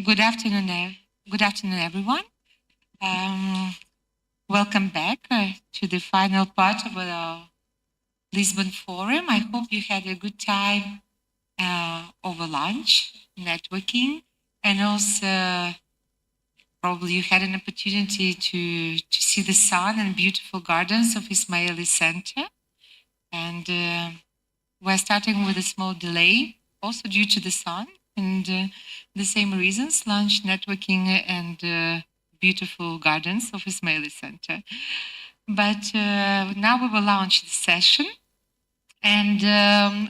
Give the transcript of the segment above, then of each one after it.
Good afternoon, good afternoon, everyone. Um, Welcome back to the final part of our Lisbon Forum. I hope you had a good time over lunch, networking, and also probably you had an opportunity to see the sun and beautiful gardens of Ismaili Center. And we're starting with a small delay, also due to the sun, and the same reasons, lunch, networking, and beautiful gardens of Ismaili Center. But now we will launch the session. And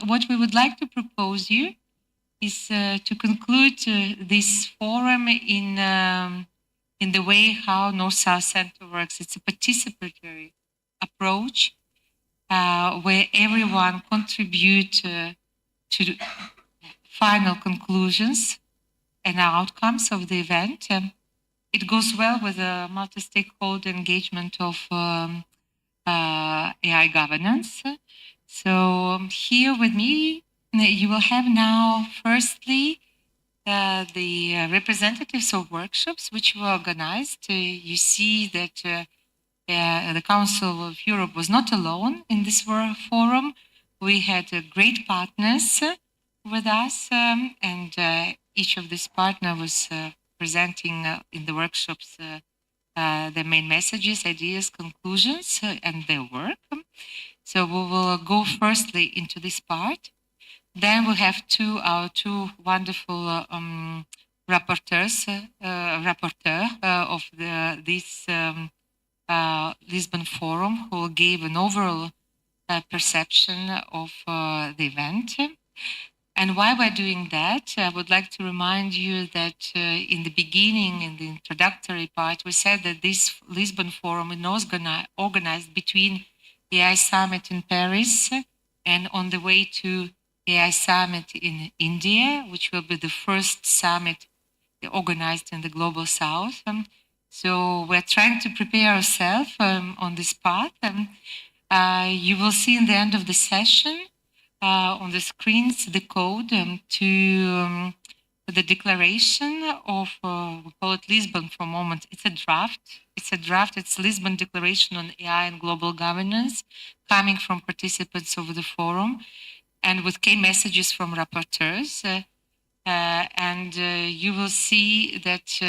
what we would like to propose you is to conclude this forum in the way how North-South Center works. It's a participatory approach where everyone contribute to final conclusions and outcomes of the event. It goes well with the multi-stakeholder engagement of AI governance. So here with me, you will have now, firstly, the representatives of workshops which were organized. You see that the Council of Europe was not alone in this forum. We had great partners with us, and each of these partners was presenting in the workshops their main messages, ideas, conclusions, and their work. So we will go firstly into this part. Then we have our two wonderful rapporteurs of this Lisbon Forum, who gave an overall perception of the event. And while we're doing that, I would like to remind you that in the beginning, in the introductory part, we said that this Lisbon Forum is organized between AI Summit in Paris and on the way to AI Summit in India, which will be the first summit organized in the Global South. So we're trying to prepare ourselves on this path. You will see in the end of the session on the screens the code to the declaration of, we call it Lisbon for a moment. It's a draft. It's Lisbon Declaration on AI and Global Governance, coming from participants of the forum, and with key messages from rapporteurs. And you will see that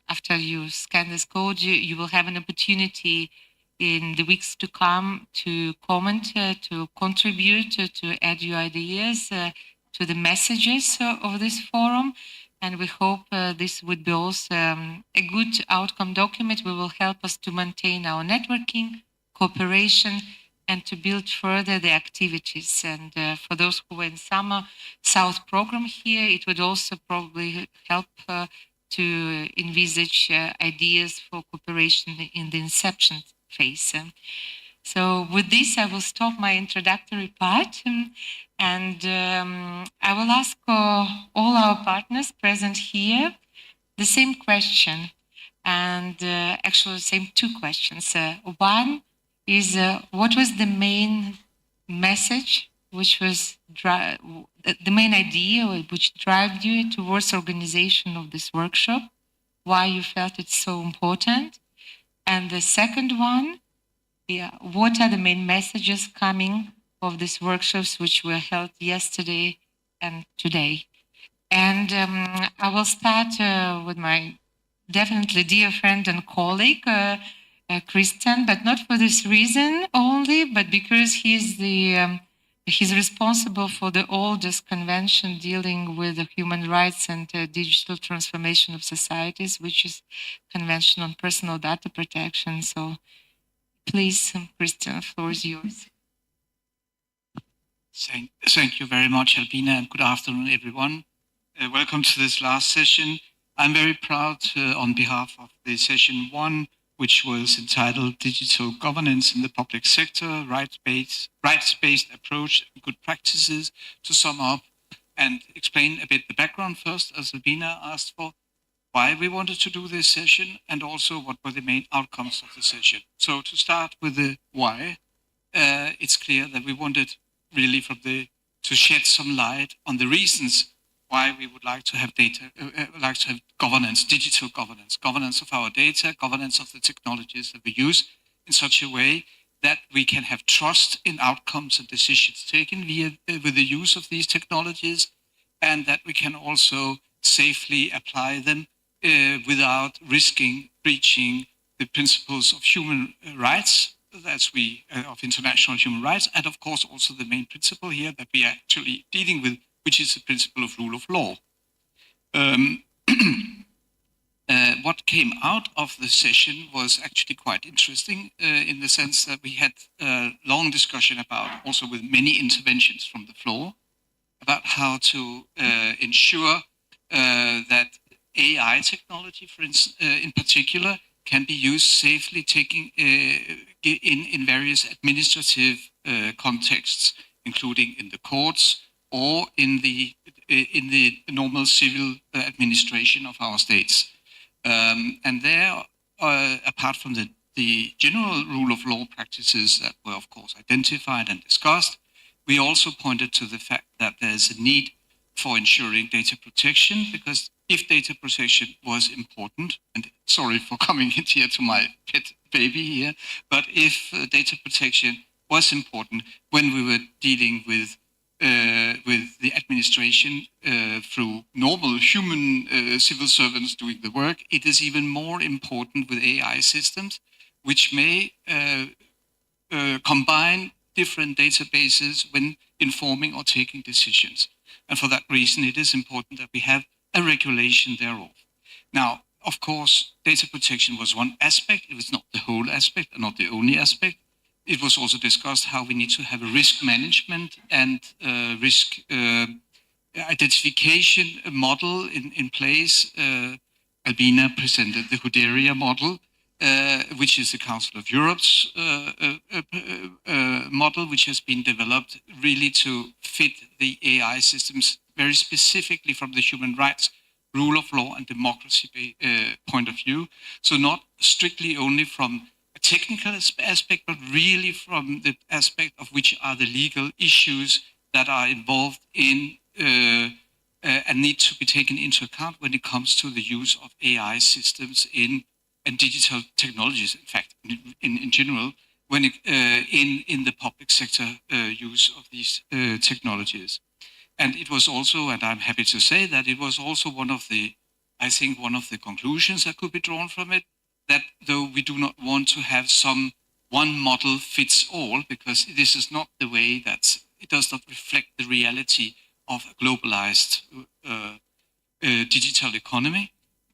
after you scan this code, you will have an opportunity in the weeks to come to comment, to contribute, to add your ideas to the messages of this forum. And we hope this would be also a good outcome document. We will help us to maintain our networking, cooperation, and to build further the activities. And for those who were in summer South program here, it would also probably help to envisage ideas for cooperation in the inception phase. So with this, I will stop my introductory part, and I will ask all our partners present here the same question, and actually the same two questions. One is what was the main message, which was the main idea which drove you towards organization of this workshop, why you felt it's so important? And the second one, what are the main messages coming of these workshops which were held yesterday and today? And I will start with my definitely dear friend and colleague, Christian, but not for this reason only, but because he's responsible for the oldest convention dealing with the human rights and digital transformation of societies, which is Convention on Personal Data Protection. So please, Christian, the floor is yours. Thank you very much, Albina, and good afternoon, everyone. Welcome to this last session. I'm very proud on behalf of the session one, which was entitled Digital Governance in the Public Sector, Rights-Based Approach and Good Practices, to sum up and explain a bit the background first, as Albina asked for, why we wanted to do this session, and also what were the main outcomes of the session. So to start with the why, it's clear that we wanted really to shed some light on the reasons why we would like to have governance, digital governance of our data, governance of the technologies that we use in such a way that we can have trust in outcomes and decisions taken with the use of these technologies, and that we can also safely apply them without risking breaching the principles of human rights, of international human rights, and of course also the main principle here that we are actually dealing with, which is the principle of rule of law. Um, what came out of the session was actually quite interesting in the sense that we had a long discussion about, also with many interventions from the floor, about how to ensure that AI technology, for instance, in particular, can be used safely, taking in various administrative contexts, including in the courts or in the normal civil administration of our states. And there, apart from the general rule of law practices that were, of course, identified and discussed, we also pointed to the fact that there's a need for ensuring data protection, because if data protection was important, and sorry for coming in here to my pet baby here, but if data protection was important when we were dealing with the administration through normal human civil servants doing the work, it is even more important with AI systems, which may combine different databases when informing or taking decisions. And for that reason, it is important that we have a regulation thereof. Now, of course, data protection was one aspect. It was not the whole aspect and not the only aspect. It was also discussed how we need to have a risk management and risk identification model in place. Albina presented the Huderia model, which is the Council of Europe's model, which has been developed really to fit the AI systems very specifically from the human rights, rule of law, and democracy point of view. So not strictly only from a technical aspect, but really from the aspect of which are the legal issues that are involved in and need to be taken into account when it comes to the use of AI systems and digital technologies, in fact, in general, when in the public sector use of these technologies. And it was also, and I'm happy to say that it was also one of the conclusions that could be drawn from it, that though we do not want to have some one model fits all, because this is not the way that it does not reflect the reality of a globalized digital economy,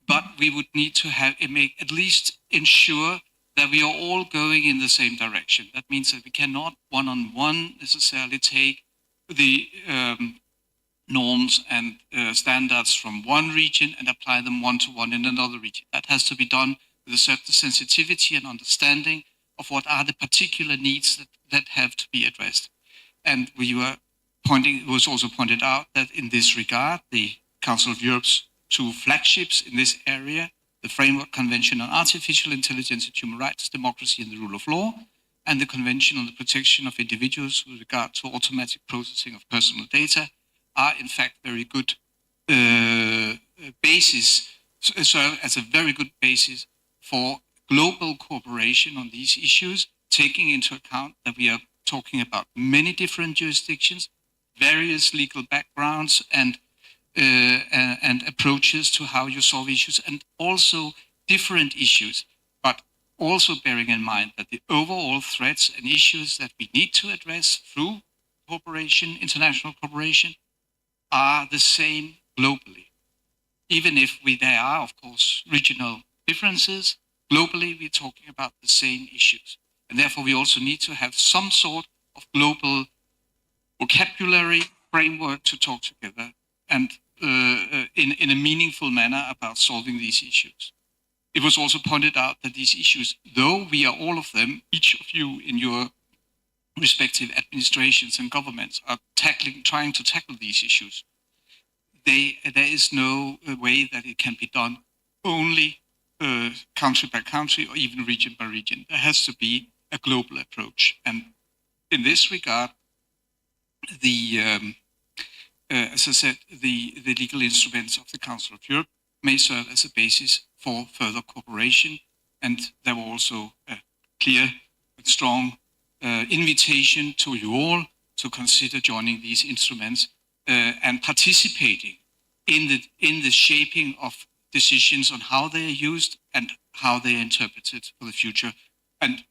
but we would need to at least ensure that we are all going in the same direction. That means that we cannot one-on-one necessarily take the norms and standards from one region and apply them one-to-one in another region. That has to be done with a certain sensitivity and understanding of what are the particular needs that have to be addressed. And it was also pointed out that in this regard, the Council of Europe's two flagships in this area, the Framework Convention on Artificial Intelligence and Human Rights, Democracy and the Rule of Law, and the Convention on the Protection of Individuals with regard to automatic processing of personal data, are in fact very good basis, serve as a very good basis for global cooperation on these issues, taking into account that we are talking about many different jurisdictions, various legal backgrounds, and approaches to how you solve issues, and also different issues, but also bearing in mind that the overall threats and issues that we need to address through cooperation, international cooperation, are the same globally. Even if there are, of course, regional differences, globally we're talking about the same issues. And therefore we also need to have some sort of global vocabulary framework to talk together and in a meaningful manner about solving these issues. It was also pointed out that these issues, though we are all of them, each of you in your respective administrations and governments are trying to tackle these issues, there is no way that it can be done only country by country or even region by region. There has to be a global approach. And in this regard, the as I said, the legal instruments of the Council of Europe may serve as a basis for further cooperation. And there were also a clear and strong invitation to you all to consider joining these instruments and participating in the shaping of decisions on how they are used and how they are interpreted for the future. And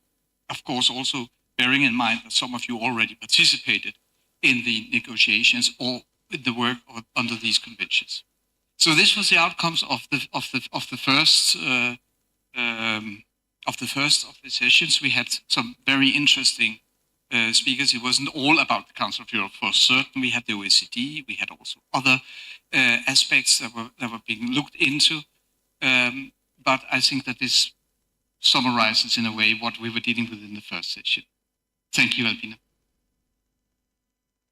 of course, also bearing in mind that some of you already participated in the negotiations or in the work under these conventions. So this was the outcomes of the first of the sessions. We had some very interesting speakers. It wasn't all about the Council of Europe for certain. We had the OECD. We had also other aspects that were being looked into. But I think that this summarizes in a way what we were dealing with in the first session. Thank you, Albina.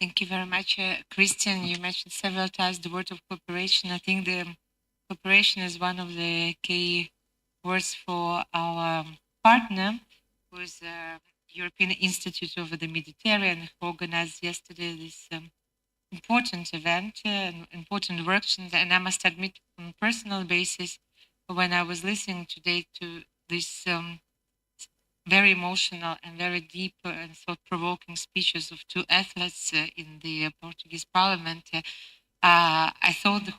Thank you very much, Christian. You mentioned several times the word of cooperation. I think the cooperation is one of the key words for our partner, who is European Institute over the Mediterranean, who organized yesterday this important event, important workshops. And I must admit, on a personal basis, when I was listening today to this very emotional and very deep and thought-provoking speeches of two athletes in the Portuguese Parliament, I thought the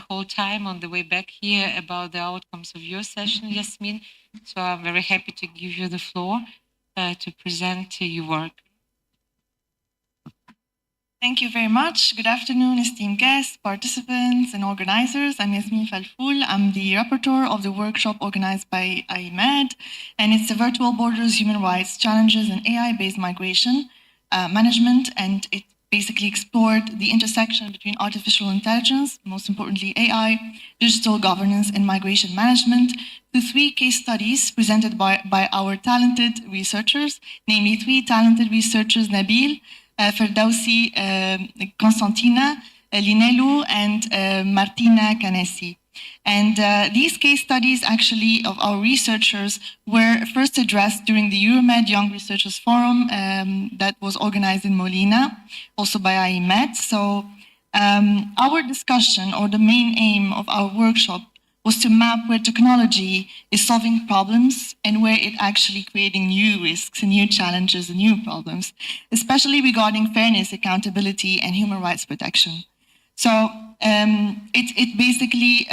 whole time on the way back here about the outcomes of your session, Yasmin. So I'm very happy to give you the floor to present your work. Thank you very much. Good afternoon, esteemed guests, participants, and organizers. I'm Yasmin Falfoul. I'm the rapporteur of the workshop organized by IMED, and it's the Virtual Borders, Human Rights, Challenges, and AI-Based Migration Management, and it basically explored the intersection between artificial intelligence, most importantly AI, digital governance, and migration management through 3 case studies presented by our talented researchers, namely 3 talented researchers, Nabil, Ferdowsi, Constantina, Linelu, and Martina Canesi. And these case studies actually of our researchers were first addressed during the Euromed Young Researchers Forum that was organized in Molina, also by IMED. So our discussion, or the main aim of our workshop, was to map where technology is solving problems and where it actually creating new risks and new challenges and new problems, especially regarding fairness, accountability, and human rights protection. So it basically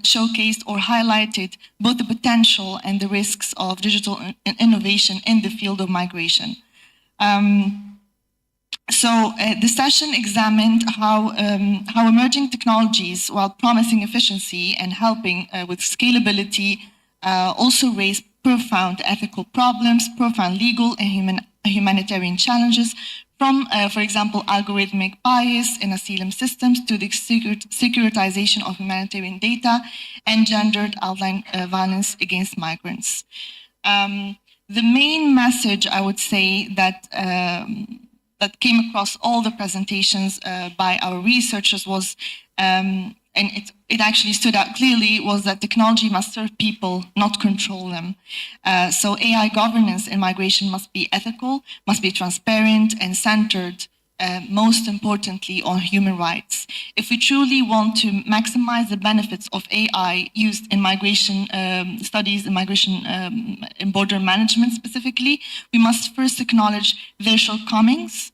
showcased or highlighted both the potential and the risks of digital innovation in the field of migration. The session examined how emerging technologies, while promising efficiency and helping with scalability, also raise profound ethical problems, profound legal and humanitarian challenges, from, for example, algorithmic bias in asylum systems to the securitization of humanitarian data and gendered outline violence against migrants. The main message, I would say, that came across all the presentations by our researchers was, and it actually stood out clearly, was that technology must serve people, not control them. So AI governance in migration must be ethical, must be transparent and centered, most importantly, on human rights. If we truly want to maximize the benefits of AI used in migration studies, in migration in border management specifically, we must first acknowledge their shortcomings,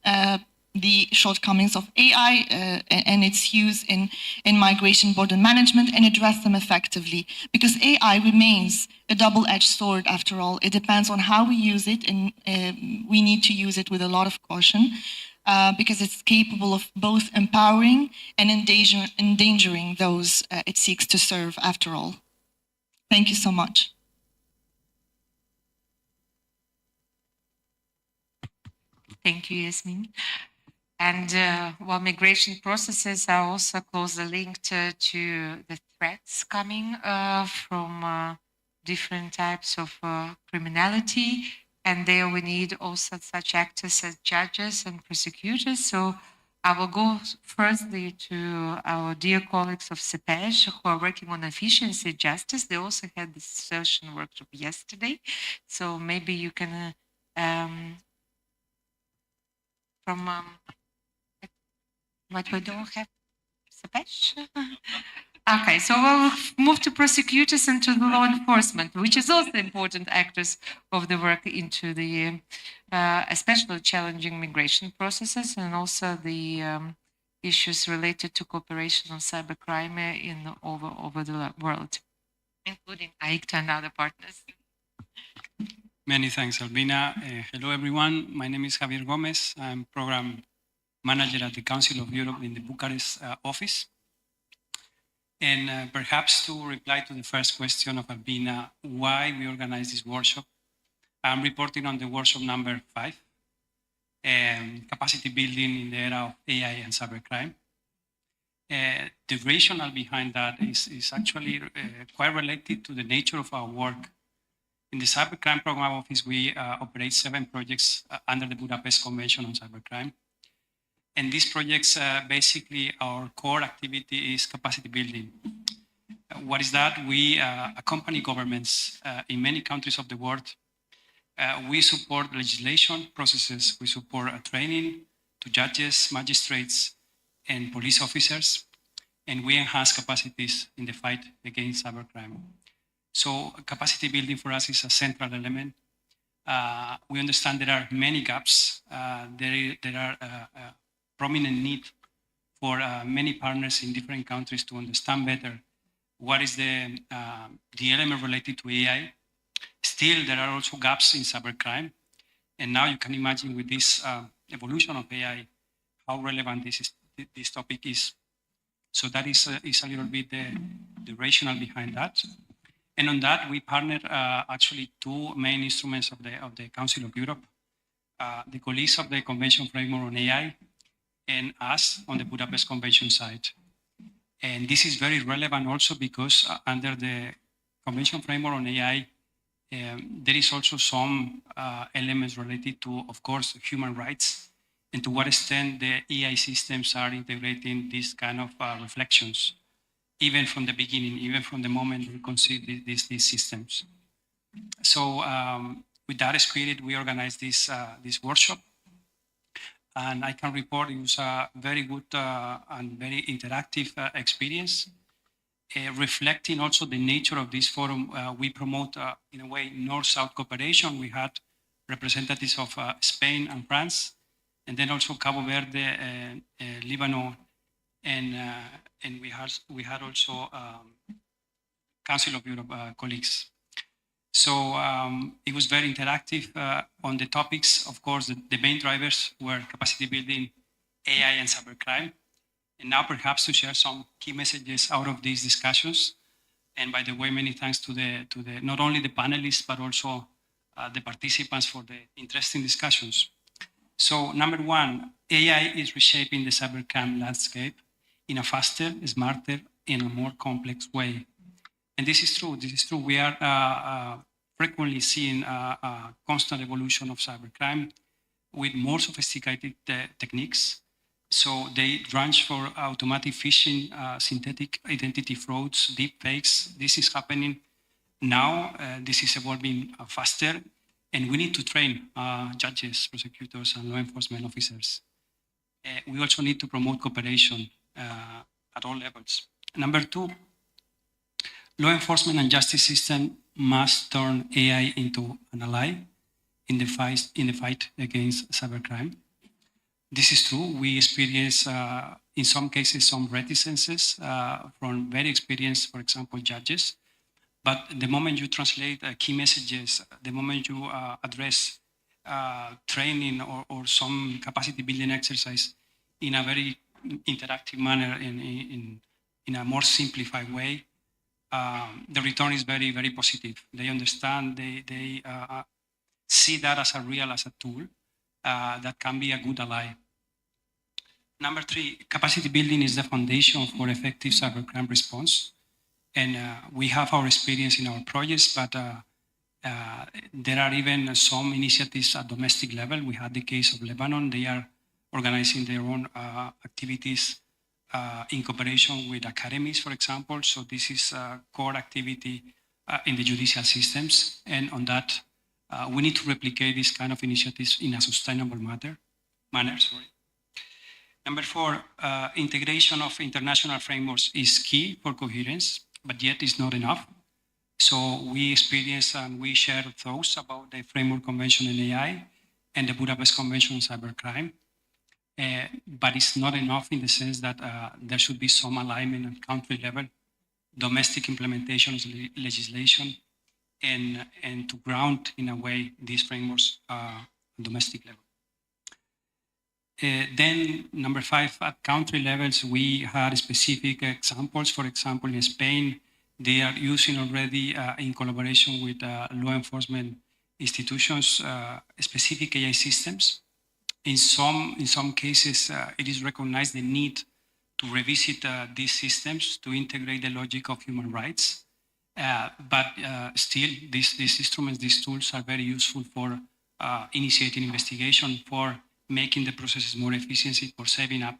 the shortcomings of AI and its use in migration border management, and address them effectively. Because AI remains a double-edged sword after all. It depends on how we use it, and we need to use it with a lot of caution. Because it's capable of both empowering and endangering those it seeks to serve, after all. Thank you so much. Thank you, Yasmin. And while migration processes are also closely linked to the threats coming from different types of criminality, and there we need also such actors as judges and prosecutors. So I will go firstly to our dear colleagues of CEPEJ who are working on efficiency justice. They also had this session workshop yesterday. So maybe you can, from But we don't have Sepesh. Okay, so we'll move to prosecutors and to the law enforcement, which is also important actors of the work into the especially challenging migration processes and also the issues related to cooperation on cybercrime in over the world, including AICTA and other partners. Many thanks, Albina. Hello, everyone. My name is Javier Gomez. I'm program manager at the Council of Europe in the Bucharest office. And perhaps to reply to the first question of Albina, why we organize this workshop, I'm reporting on the workshop number 5, capacity building in the era of AI and cybercrime. The rationale behind that is actually quite related to the nature of our work. In the Cybercrime Program Office, we operate 7 projects under the Budapest Convention on Cybercrime. And these projects, basically, our core activity is capacity building. What is that? We accompany governments in many countries of the world. We support legislation processes. We support training to judges, magistrates, and police officers. And we enhance capacities in the fight against cybercrime. So capacity building for us is a central element. We understand there are many gaps. There are prominent need for many partners in different countries to understand better what is the element related to AI. Still, there are also gaps in cybercrime. And now you can imagine with this evolution of AI, how relevant this topic is. So that is a little bit the rationale behind that. And on that, we partnered actually 2 main instruments of the Council of Europe, the colleagues of the Convention Framework on AI and us on the Budapest Convention side. And this is very relevant also because under the Convention Framework on AI, there is also some elements related to, of course, human rights and to what extent the AI systems are integrating these kind of reflections, even from the beginning, even from the moment we conceive these systems. So with that spirit, we organized this workshop. And I can report it was a very good and very interactive experience, reflecting also the nature of this forum. We promote, in a way, North-South cooperation. We had representatives of Spain and France, and then also Cabo Verde, Lebanon, and we had also Council of Europe colleagues. So it was very interactive on the topics. Of course, the main drivers were capacity building, AI, and cybercrime. And now perhaps to share some key messages out of these discussions. And by the way, many thanks to the not only the panelists, but also the participants for the interesting discussions. So number 1, AI is reshaping the cybercrime landscape in a faster, smarter, and a more complex way. And this is true. This is true. We are frequently seeing a constant evolution of cybercrime with more sophisticated techniques. So they range for automatic phishing, synthetic identity frauds, deep fakes. This is happening now. This is evolving faster. And we need to train judges, prosecutors, and law enforcement officers. We also need to promote cooperation at all levels. Number 2, law enforcement and justice system must turn AI into an ally in the fight against cybercrime. This is true. We experience, in some cases, some reticences from very experienced, for example, judges. But the moment you translate key messages, the moment you address training or some capacity building exercise in a very interactive manner, in a more simplified way, the return is very, very positive. They understand, they see that as a tool that can be a good ally. Number 3, capacity building is the foundation for effective cybercrime response. And we have our experience in our projects, but there are even some initiatives at domestic level. We had the case of Lebanon. They are organizing their own activities in cooperation with academies, for example. So this is a core activity in the judicial systems. And on that, we need to replicate these kind of initiatives in a sustainable manner. Number 4, integration of international frameworks is key for coherence, but yet is not enough. So we experience and we share thoughts about the Framework Convention on AI and the Budapest Convention on Cybercrime. But it's not enough in the sense that there should be some alignment at country level, domestic implementation of legislation, and to ground in a way these frameworks at domestic level. Then number 5, at country levels, we had specific examples. For example, in Spain, they are using already in collaboration with law enforcement institutions specific AI systems. In some cases, it is recognized the need to revisit these systems to integrate the logic of human rights. But still, these instruments, these tools are very useful for initiating investigation, for making the processes more efficient, for saving up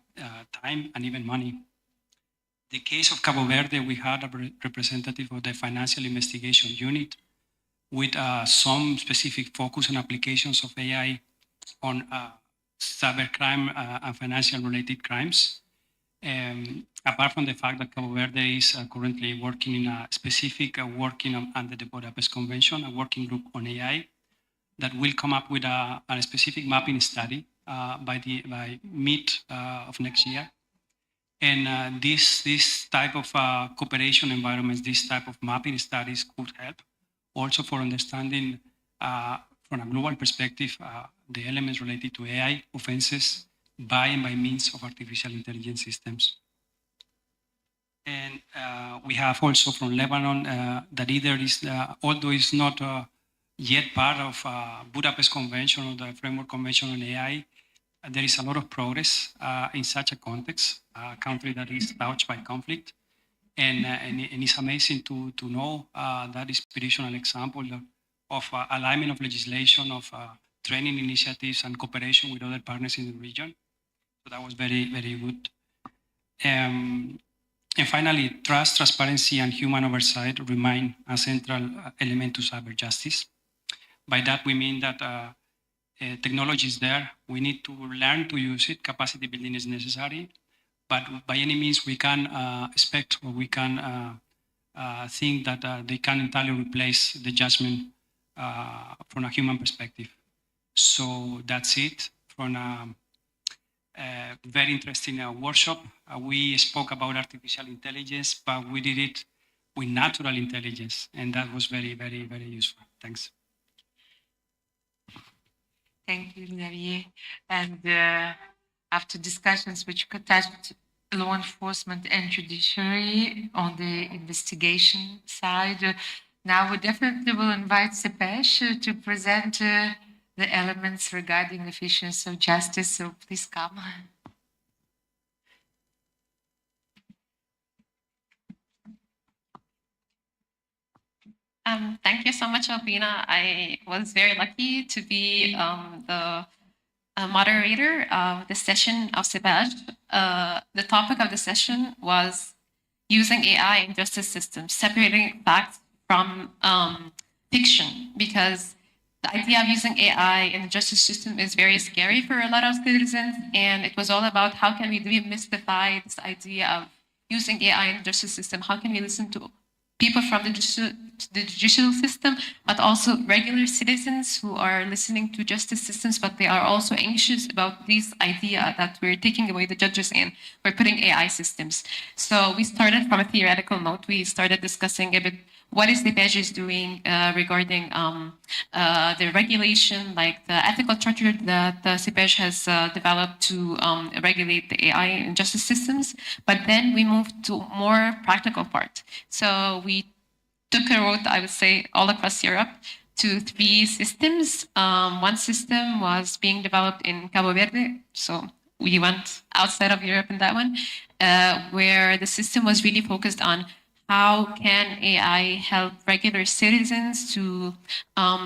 time and even money. The case of Cabo Verde, we had a representative of the Financial Investigation Unit with some specific focus on applications of AI on cybercrime and financial related crimes. Apart from the fact that Cabo Verde is currently working in a specific working under the Budapest Convention, a working group on AI that will come up with a specific mapping study by mid of next year. And this type of cooperation environments, this type of mapping studies could help also for understanding from a global perspective the elements related to AI offenses by and by means of artificial intelligence systems. And we have also from Lebanon that either is, although it's not yet part of Budapest Convention or the Framework Convention on AI, there is a lot of progress in such a context, a country that is touched by conflict. And it's amazing to know that inspirational example of alignment of legislation, of training initiatives and cooperation with other partners in the region. So that was very, very good. And finally, trust, transparency, and human oversight remain a central element to cyber justice. By that, we mean that technology is there. We need to learn to use it. Capacity building is necessary. But by any means, we can expect or we can think that they can entirely replace the judgment from a human perspective. So that's it from a very interesting workshop. We spoke about artificial intelligence, but we did it with natural intelligence. And that was very, very, very useful. Thanks. Thank you, Xavier. And after discussions which touched law enforcement and judiciary on the investigation side, now we definitely will invite Sepesh to present the elements regarding efficiency of justice. So please come. Thank you so much, Albina. I was very lucky to be the moderator of the session of CEPAJ. The topic of the session was using AI in justice systems, separating facts from fiction, because the idea of using AI in the justice system is very scary for a lot of citizens, and it was all about how can we demystify this idea of using AI in the justice system, how can we listen to people from the judicial system, but also regular citizens who are listening to justice systems, but they are also anxious about this idea that we're taking away the judges and we're putting AI systems. So we started from a theoretical note. We started discussing a bit what is the CEPAJ doing regarding the regulation, like the ethical structure that the CEPAJ has developed to regulate the AI in justice systems. But then we moved to more practical part. So we took a road, I would say, all across Europe to 3 systems. One system was being developed in Cabo Verde. So we went outside of Europe in that one, where the system was really focused on how can AI help regular citizens to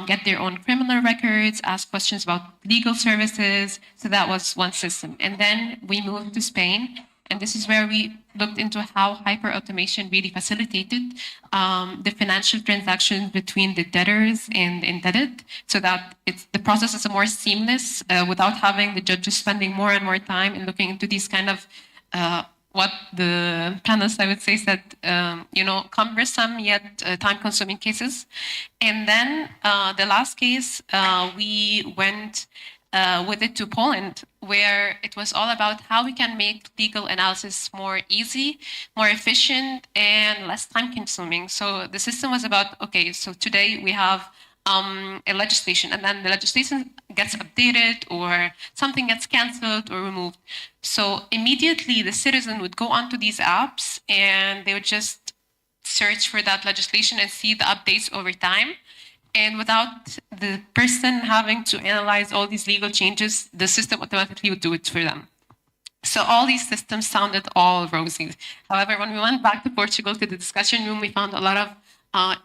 get their own criminal records, ask questions about legal services. So that was one system. And then we moved to Spain, And this is where we looked into how hyper-automation really facilitated the financial transactions between the debtors and the indebted, so that the process is more seamless without having the judges spending more and more time in looking into these kind of what the panelists, I would say, said, cumbersome yet time-consuming cases. And then the last case, we went with it to Poland, where it was all about how we can make legal analysis more easy, more efficient, and less time-consuming. So the system was about, okay, so today we have a legislation, and then the legislation gets updated or something gets canceled or removed. So immediately the citizen would go onto these apps and they would just search for that legislation and see the updates over time. And without the person having to analyze all these legal changes, the system automatically would do it for them. So all these systems sounded all rosy. However, when we went back to Portugal to the discussion room, we found a lot of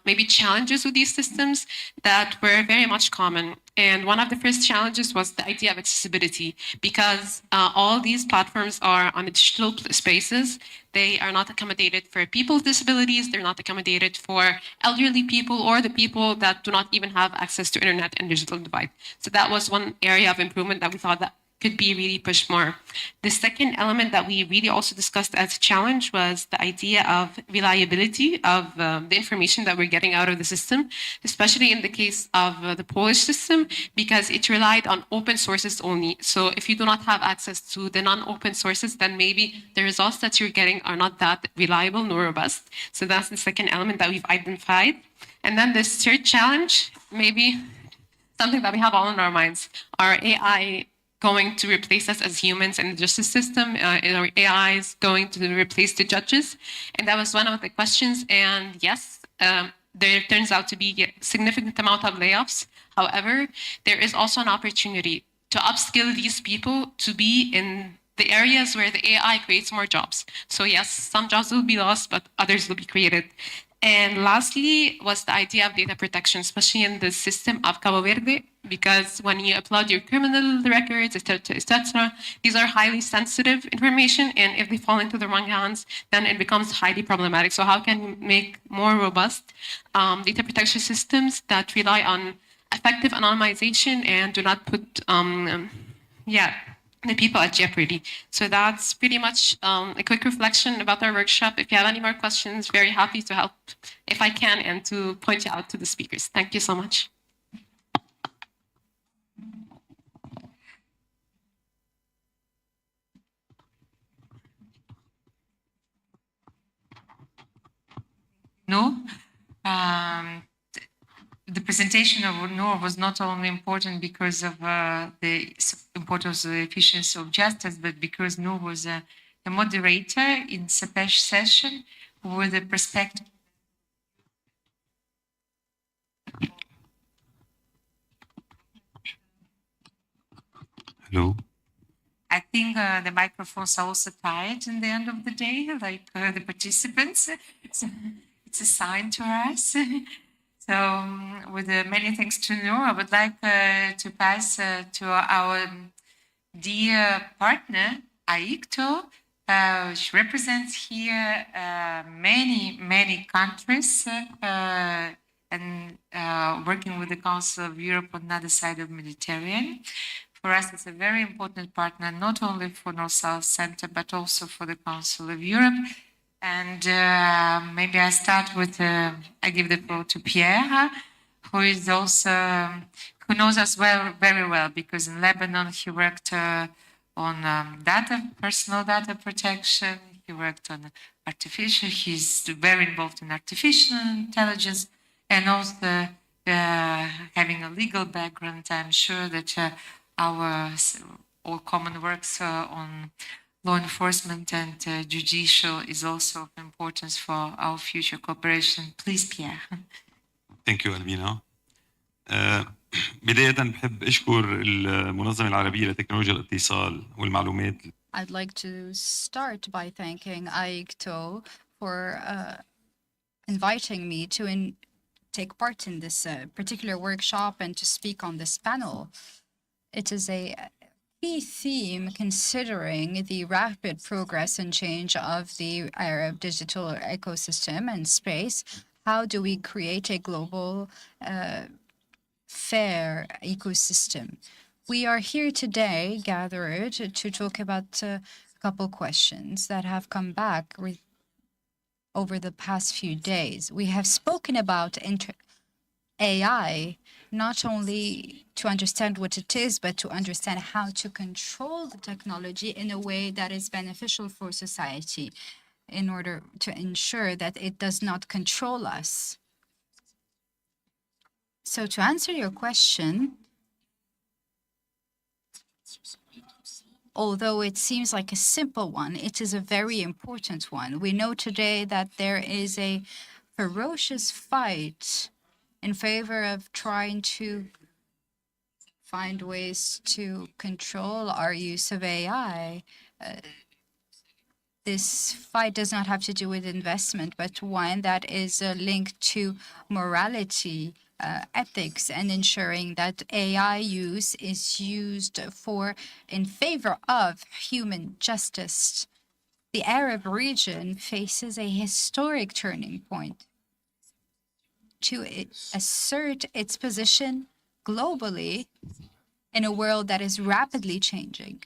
maybe challenges with these systems that were very much common. And one of the first challenges was the idea of accessibility, because all these platforms are on digital spaces. They are not accommodated for people with disabilities. They're not accommodated for elderly people or the people that do not even have access to internet and digital divide. So that was one area of improvement that we thought that could be really pushed more. The second element that we really also discussed as a challenge was the idea of reliability of the information that we're getting out of the system, especially in the case of the Polish system, because it relied on open sources only. So if you do not have access to the non-open sources, then maybe the results that you're getting are not that reliable nor robust. So that's the second element that we've identified. And then this third challenge, maybe something that we have all in our minds, are AI going to replace us as humans in the justice system? Are AIs going to replace the judges? And that was one of the questions. And yes, there turns out to be a significant amount of layoffs. However, there is also an opportunity to upskill these people to be in the areas where the AI creates more jobs. So yes, some jobs will be lost, but others will be created. And lastly was the idea of data protection, especially in the system of Cabo Verde, because when you upload your criminal records, etc., these are highly sensitive information, and if they fall into the wrong hands, then it becomes highly problematic. So how can we make more robust data protection systems that rely on effective anonymization and do not put, the people at jeopardy? So that's pretty much a quick reflection about our workshop. If you have any more questions, very happy to help if I can and to point you out to the speakers. Thank you so much. No, the presentation of Noor was not only important because of the importance of the efficiency of justice, but because Noor was a moderator in Sepesh session with a perspective. Hello. I think the microphones are also tired in the end of the day, like the participants. It's a sign to us. So, with many thanks to Noor, I would like to pass to our dear partner, Aicto. She represents here many countries and working with the Council of Europe on the other side of the Mediterranean. For us, it's a very important partner, not only for North-South Center, but also for the Council of Europe. And maybe I start with, I give the floor to Pierre, who is also, who knows us very well, because in Lebanon, he worked on personal data protection. He worked on he's very involved in artificial intelligence, and also having a legal background. I'm sure that our all common works on law enforcement and judicial is also of importance for our future cooperation. Please, Pierre. Thank you, Albina. بداية بحب أشكر المنظمة العربية لتكنولوجيا الاتصال والمعلومات. I'd like to start by thanking AICTO for inviting me to take part in this particular workshop and to speak on this panel. It is a key theme considering the rapid progress and change of the Arab digital ecosystem and space. How do we create a global, fair ecosystem? We are here today gathered to talk about a couple questions that have come back over the past few days. We have spoken about AI, not only to understand what it is, but to understand how to control the technology in a way that is beneficial for society in order to ensure that it does not control us. So to answer your question, although it seems like a simple one, it is a very important one. We know today that there is a ferocious fight in favor of trying to find ways to control our use of AI. This fight does not have to do with investment, but one that is linked to morality, ethics, and ensuring that AI use is used in favor of human justice. The Arab region faces a historic turning point to assert its position globally in a world that is rapidly changing.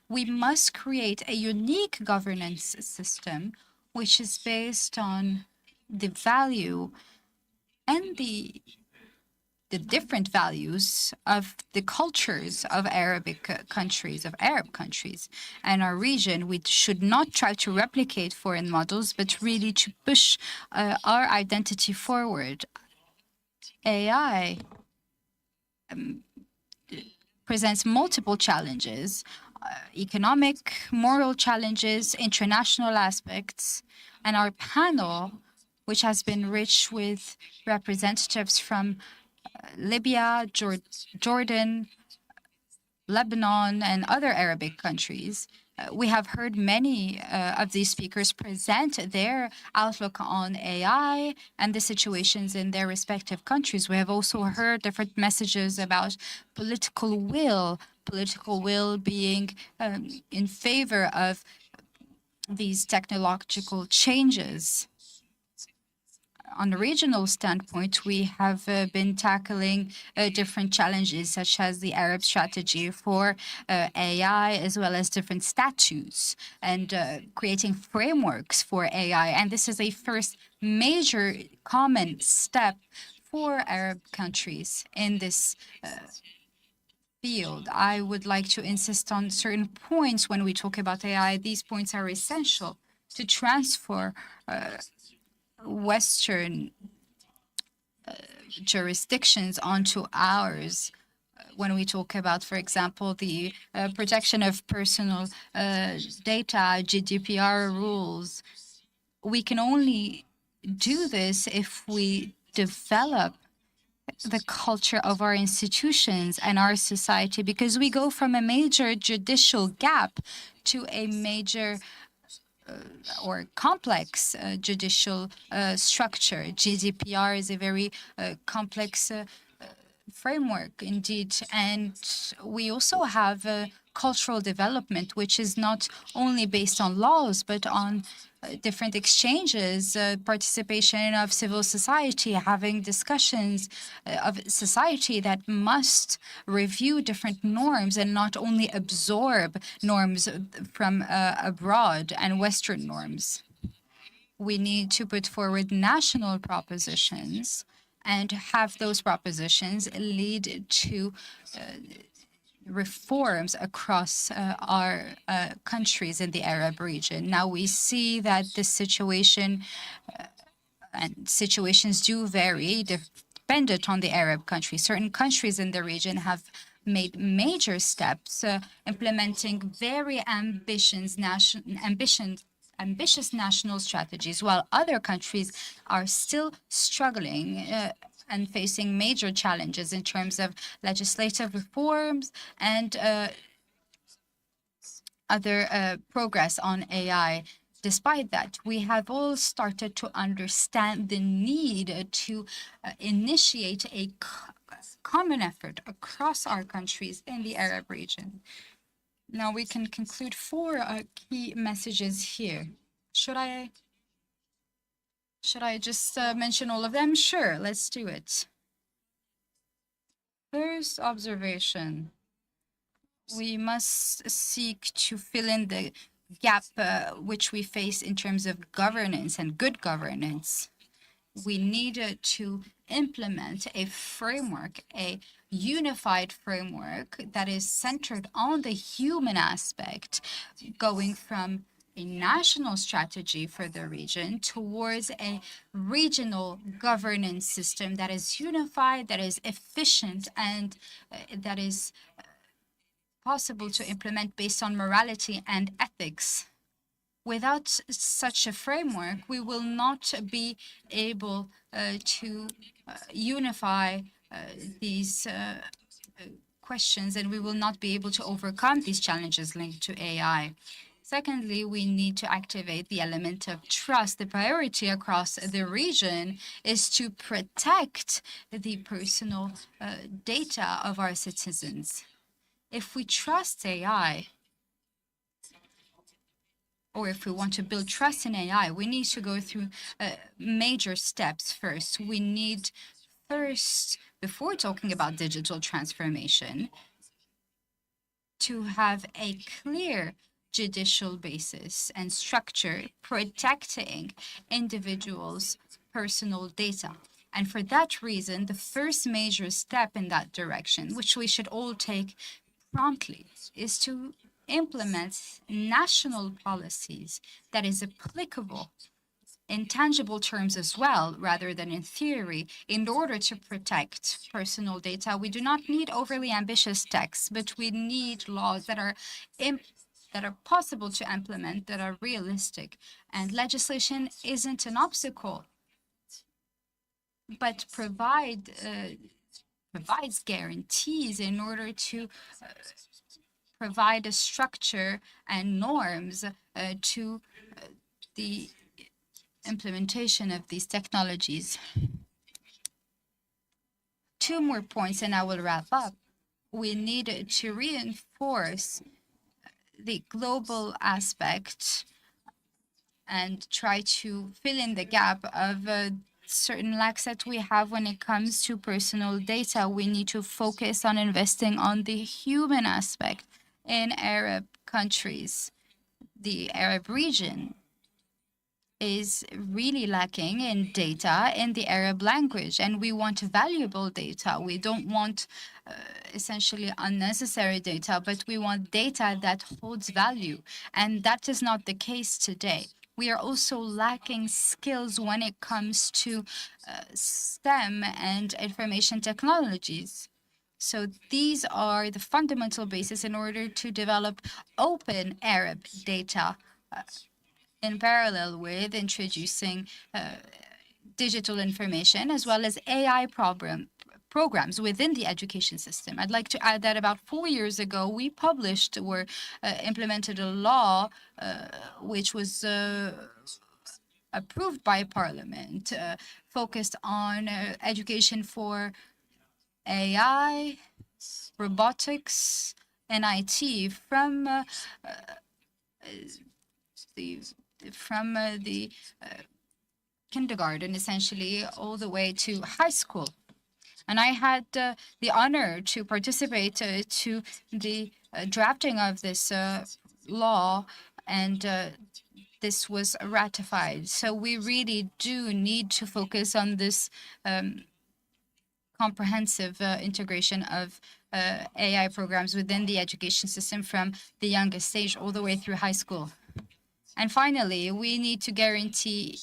We must create a unique governance system which is based on the value and the different values of the cultures of Arabic countries, of Arab countries. And our region, we should not try to replicate foreign models, but really to push our identity forward. AI presents multiple challenges, economic, moral challenges, international aspects, and our panel, which has been rich with representatives from Libya, Jordan, Lebanon, and other Arabic countries. We have heard many of these speakers present their outlook on AI and the situations in their respective countries. We have also heard different messages about political will being in favor of these technological changes. On a regional standpoint, we have been tackling different challenges, such as the Arab strategy for AI, as well as different statutes and creating frameworks for AI. And this is a first major common step for Arab countries in this field. I would like to insist on certain points when we talk about AI. These points are essential to transfer Western jurisdictions onto ours. When we talk about, for example, the protection of personal data, GDPR rules, we can only do this if we develop the culture of our institutions and our society, because we go from a major judicial gap to a major or complex judicial structure. GDPR is a very complex framework indeed. And we also have cultural development, which is not only based on laws, but on different exchanges, participation of civil society, having discussions of society that must review different norms and not only absorb norms from abroad and Western norms. We need to put forward national propositions and have those propositions lead to reforms across our countries in the Arab region. Now we see that this situation and situations do vary dependent on the Arab country. Certain countries in the region have made major steps implementing very ambitious national strategies, while other countries are still struggling and facing major challenges in terms of legislative reforms and other progress on AI. Despite that, we have all started to understand the need to initiate a common effort across our countries in the Arab region. Now we can conclude 4 key messages here. Should I just mention all of them? Sure, let's do it. First observation, we must seek to fill in the gap which we face in terms of governance and good governance. We needed to implement a framework, a unified framework that is centered on the human aspect, going from a national strategy for the region towards a regional governance system that is unified, that is efficient, and that is possible to implement based on morality and ethics. Without such a framework, we will not be able to unify these questions, and we will not be able to overcome these challenges linked to AI. Secondly, we need to activate the element of trust. The priority across the region is to protect the personal data of our citizens. If we trust AI, or if we want to build trust in AI, we need to go through major steps first. We need first, before talking about digital transformation, to have a clear judicial basis and structure protecting individuals' personal data. And for that reason, the first major step in that direction, which we should all take promptly, is to implement national policies that is applicable in tangible terms as well, rather than in theory, in order to protect personal data. We do not need overly ambitious texts, but we need laws that are possible to implement, that are realistic. And legislation isn't an obstacle, but provides guarantees in order to provide a structure and norms to the implementation of these technologies. 2 more points and I will wrap up. We need to reinforce the global aspect and try to fill in the gap of certain lacks that we have when it comes to personal data. We need to focus on investing on the human aspect in Arab countries. The Arab region is really lacking in data in the Arab language, and we want valuable data. We don't want essentially unnecessary data, but we want data that holds value, and that is not the case today. We are also lacking skills when it comes to STEM and information technologies. So these are the fundamental basis in order to develop open Arab data in parallel with introducing digital information as well as AI programs within the education system. I'd like to add that about 4 years ago, we published or implemented a law which was approved by Parliament, focused on education for AI, robotics, and IT from the kindergarten, essentially, all the way to high school. And I had the honor to participate to the drafting of this law, and this was ratified. So we really do need to focus on this comprehensive integration of AI programs within the education system from the youngest stage all the way through high school. And finally, we need to guarantee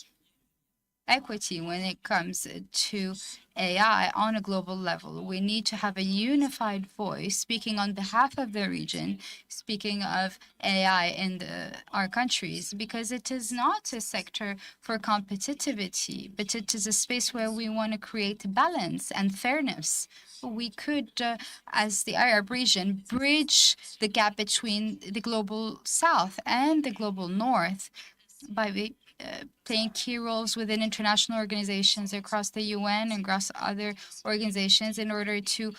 equity when it comes to AI on a global level. We need to have a unified voice speaking on behalf of the region, speaking of AI in our countries, because it is not a sector for competitivity, but it is a space where we want to create balance and fairness. We could, as the Arab region, bridge the gap between the global south and the global north by playing key roles within international organizations across the UN and across other organizations in order to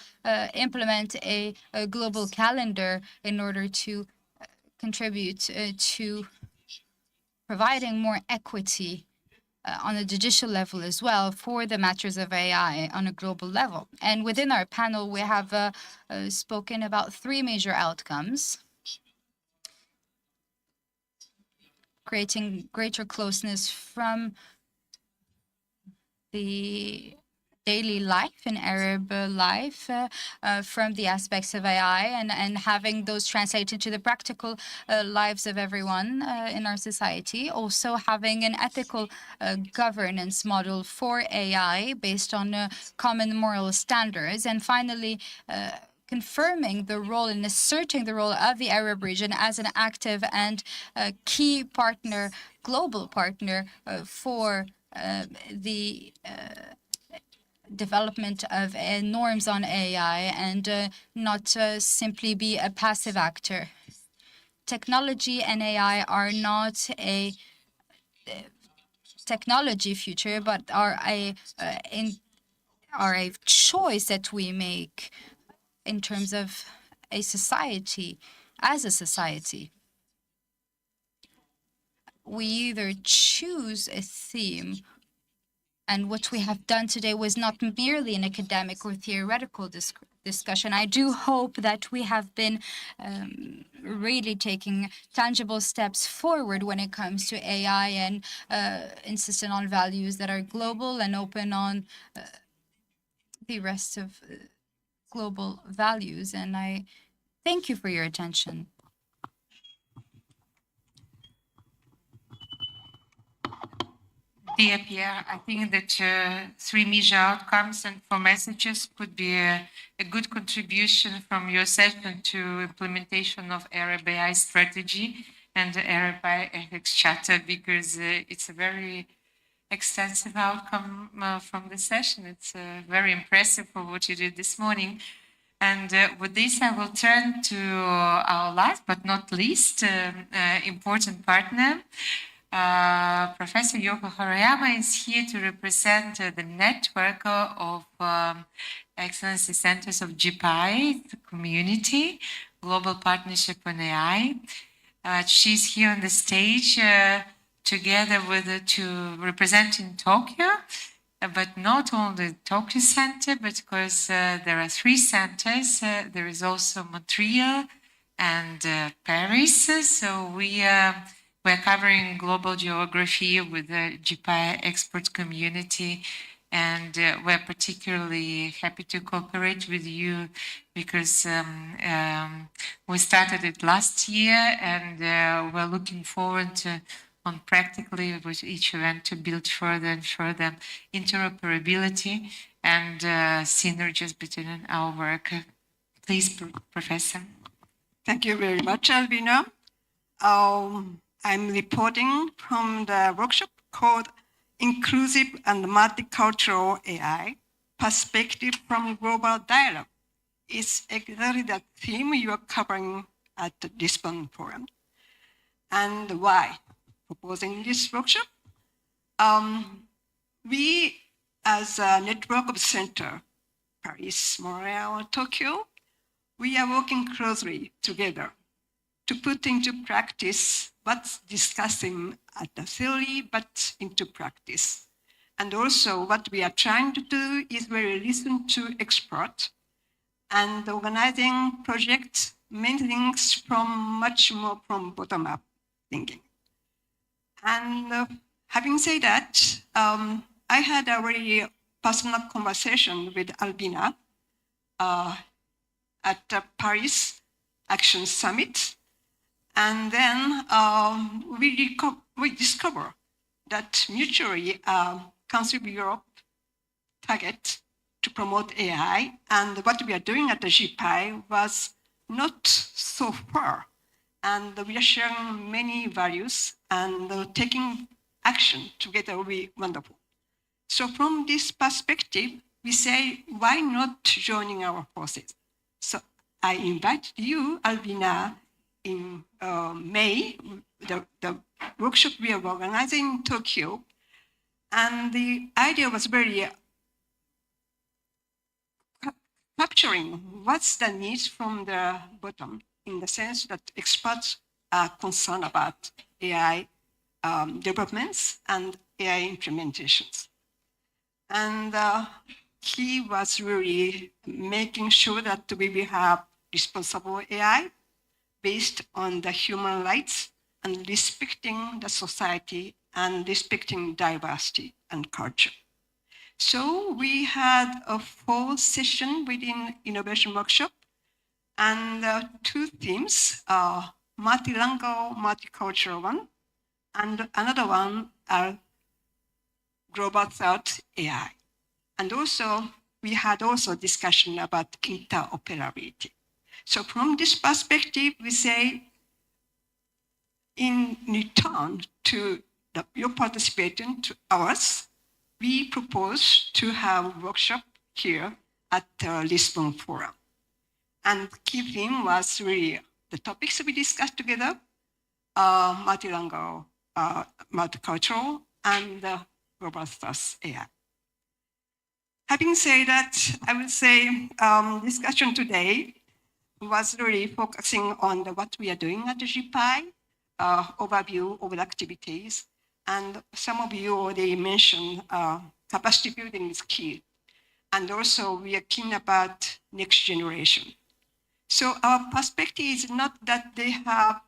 implement a global calendar in order to contribute to providing more equity on a judicial level as well for the matters of AI on a global level. And within our panel, we have spoken about 3 major outcomes: creating greater closeness from the daily life and Arab life from the aspects of AI, and having those translate into the practical lives of everyone in our society. Also having an ethical governance model for AI based on common moral standards. And finally, confirming the role and asserting the role of the Arab region as an active and key partner, global partner for the development of norms on AI, and not simply be a passive actor. Technology and AI are not a technology future, but are a choice that we make in terms of a society. As a society, we either choose a theme, and what we have done today was not merely an academic or theoretical discussion. I do hope that we have been really taking tangible steps forward when it comes to AI, and insisting on values that are global and open on the rest of global values. And I thank you for your attention. Dear Pierre, I think that 3 major outcomes and 4 messages could be a good contribution from your session to implementation of Arab AI strategy and the Arab AI ethics charter, because it's a very extensive outcome from the session. It's very impressive for what you did this morning. And with this, I will turn to our last but not least important partner. Professor Yoko Horiyama is here to represent the network of Excellency Centers of JPI community, Global Partnership on AI. She's here on the stage together with to represent in Tokyo, but not only the Tokyo Center, but of course there are 3 centers. There is also Montreal and Paris. So we're covering global geography with the JPI expert community, and we're particularly happy to cooperate with you because we started it last year, and we're looking forward to, on practically with each event, to build further and further interoperability and synergies between our work. Please, Professor. Thank you very much, Albina. I'm reporting from the workshop called Inclusive and Multicultural AI, Perspective from Global Dialogue. It's exactly the theme you are covering at the Lisbon Forum. And why proposing this workshop? We, as a network of center, Paris, Montreal, Tokyo, we are working closely together to put into practice what's discussing at the theory, but into practice. And also what we are trying to do is we listen to experts and organizing projects, many things from much more from bottom-up thinking. And having said that, I had a very personal conversation with Albina at the Paris Action Summit. And then we discover that mutually Council of Europe target to promote AI, and what we are doing at the GPI was not so far. And we are sharing many values, and taking action together will be wonderful. So from this perspective, we say, why not joining our forces? So I invite you, Albina, in May, the workshop we are organizing in Tokyo. And the idea was very capturing what's the needs from the bottom, in the sense that experts concern about AI developments and AI implementations. And he was really making sure that we will have responsible AI based on the human rights and respecting the society and respecting diversity and culture. So we had a full session within innovation workshop and 2 themes, multilingual, multicultural one, and another one are global thought AI. And also, we had also discussion about interoperability. So from this perspective, we say, in return to your participation to ours, we propose to have a workshop here at the Lisbon Forum. And key theme was really the topics we discussed together, multilingual, multicultural, and global thought AI. Having said that, I would say discussion today was really focusing on what we are doing at the GPI, overview of the activities. And some of you already mentioned capacity building is key. And also we are keen about next generation. So our perspective is not that they have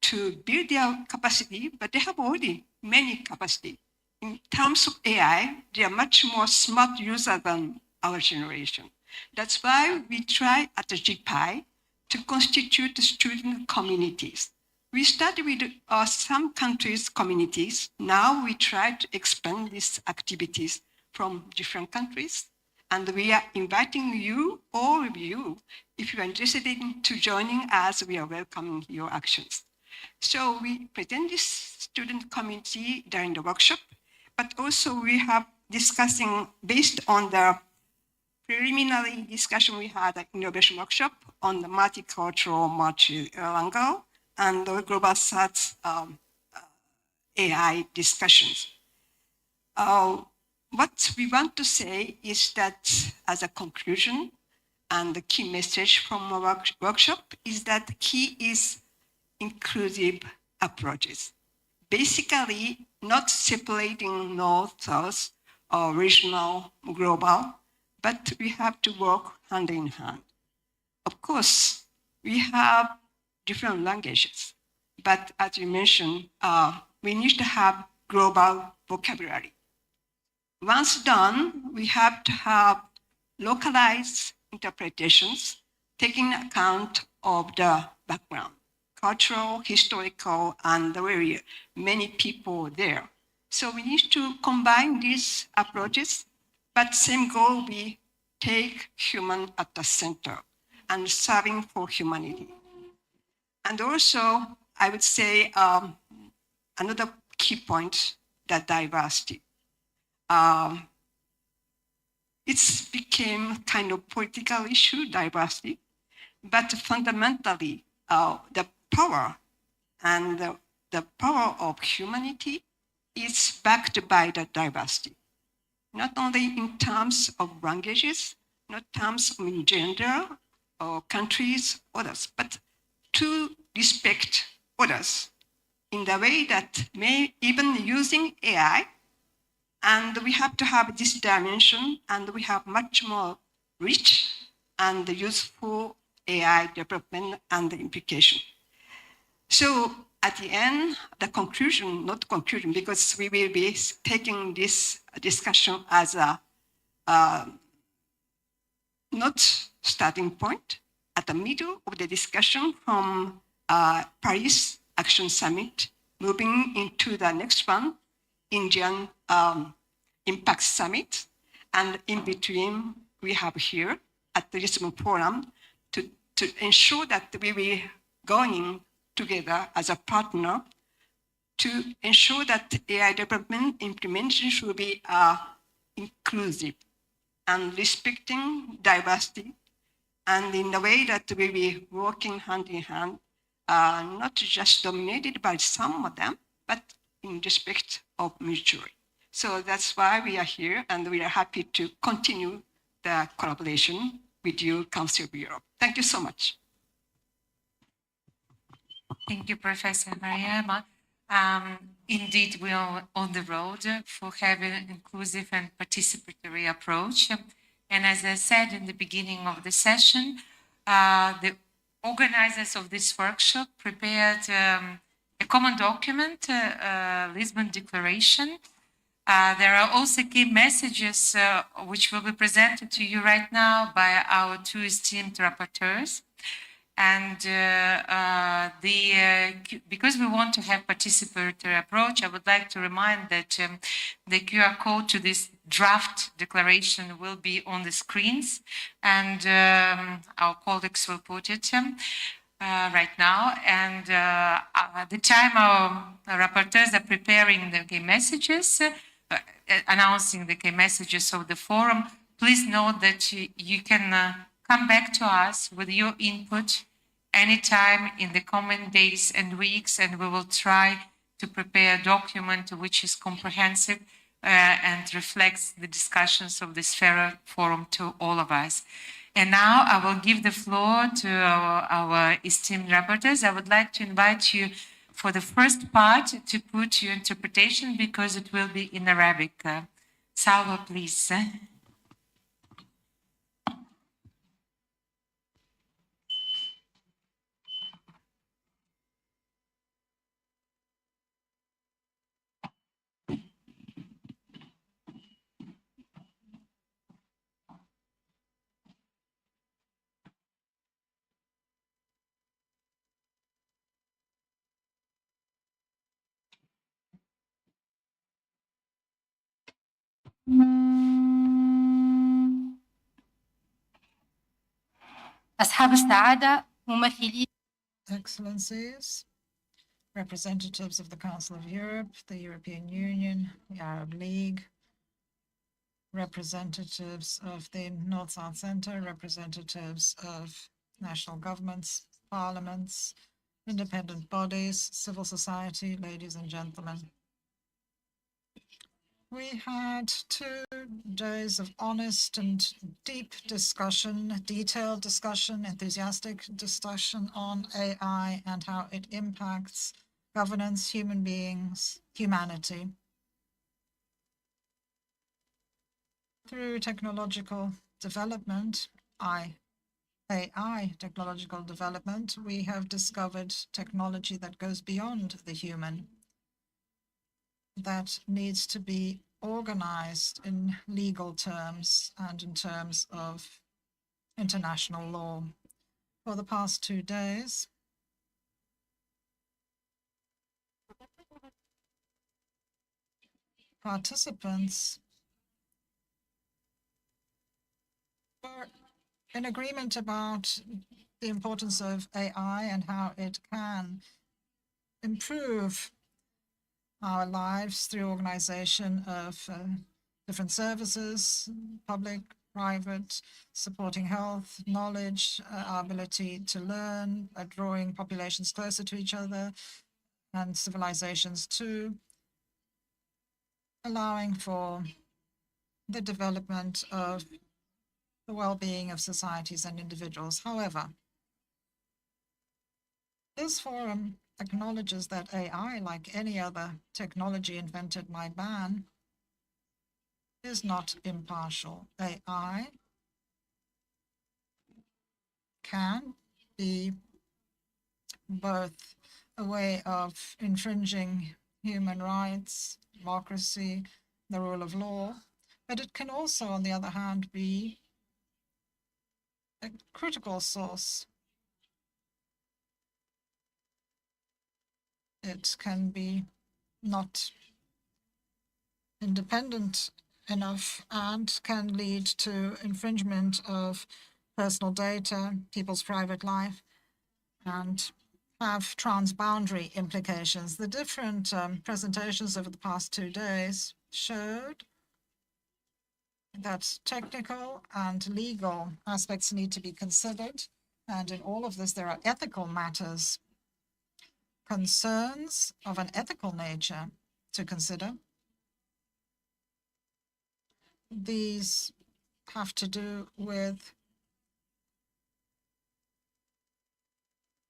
to build their capacity, but they have already many capacity. In terms of AI, they are much more smart user than our generation. That's why we try at the GPI to constitute student communities. We started with some countries' communities. Now we try to expand these activities from different countries. And we are inviting you, all of you, if you are interested in to joining us, we are welcoming your actions. So we present this student community during the workshop, but also we have discussing based on the preliminary discussion we had at innovation workshop on the multicultural, multilingual, and the global South AI discussions. What we want to say is that as a conclusion, and the key message from our workshop is that the key is inclusive approaches. Basically, not separating north, south, or regional, global, but we have to work hand in hand. Of course, we have different languages, but as you mentioned, we need to have global vocabulary. Once done, we have to have localized interpretations, taking account of the background, cultural, historical, and very many people there. So we need to combine these approaches, but same goal, we take human at the center and serving for humanity. And also, I would say another key point, the diversity. It's became kind of political issue, diversity, but fundamentally, the power and the power of humanity is backed by the diversity, not only in terms of languages, not terms of gender or countries, others, but to respect others in the way that may even using AI. And we have to have this dimension, and we have much more rich and useful AI development and implication. So at the end, the conclusion, not conclusion, because we will be taking this discussion as a not starting point, at the middle of the discussion from Paris Action Summit, moving into the next one, Indian Impact Summit, and in between we have here at the Lisbon Forum to ensure that we will going together as a partner to ensure that AI development implementation should be inclusive and respecting diversity, and in a way that we will be working hand in hand, not just dominated by some of them, but in respect of mutually. So that's why we are here, and we are happy to continue the collaboration with you, Council of Europe. Thank you so much. Thank you, Professor Mariama. Indeed, we are on the road for having an inclusive and participatory approach. And as I said in the beginning of the session, the organizers of this workshop prepared a common document, Lisbon Declaration. There are also key messages which will be presented to you right now by our two esteemed rapporteurs. And because we want to have participatory approach, I would like to remind that the QR code to this draft declaration will be on the screens, and our colleagues will put it right now. And at the time our rapporteurs are preparing the key messages, announcing the key messages of the forum, please note that you can come back to us with your input anytime in the coming days and weeks, and we will try to prepare a document which is comprehensive and reflects the discussions of this forum to all of us. And now I will give the floor to our esteemed rapporteurs. I would like to invite you for the first part to put your interpretation because it will be in Arabic. Salwa, please. أصحاب السعادة ممثلي Excellencies, representatives of the Council of Europe, the European Union, the Arab League, representatives of the North-South Center, representatives of national governments, parliaments, independent bodies, civil society, ladies and gentlemen. We had 2 days of honest and deep discussion, detailed discussion, enthusiastic discussion on AI and how it impacts governance, human beings, humanity. Through technological development, AI technological development, we have discovered technology that goes beyond the human, that needs to be organized in legal terms and in terms of international law. For the past 2 days, participants were in agreement about the importance of AI and how it can improve our lives through organization of different services, public, private, supporting health, knowledge, our ability to learn, drawing populations closer to each other and civilizations too, allowing for the development of the well-being of societies and individuals. However, this forum acknowledges that AI, like any other technology invented by man, is not impartial. AI can be both a way of infringing human rights, democracy, the rule of law, but it can also, on the other hand, be a critical source. It can be not independent enough and can lead to infringement of personal data, people's private life, and have transboundary implications. The different presentations over the past 2 days showed that technical and legal aspects need to be considered. And in all of this, there are ethical matters, concerns of an ethical nature to consider. These have to do with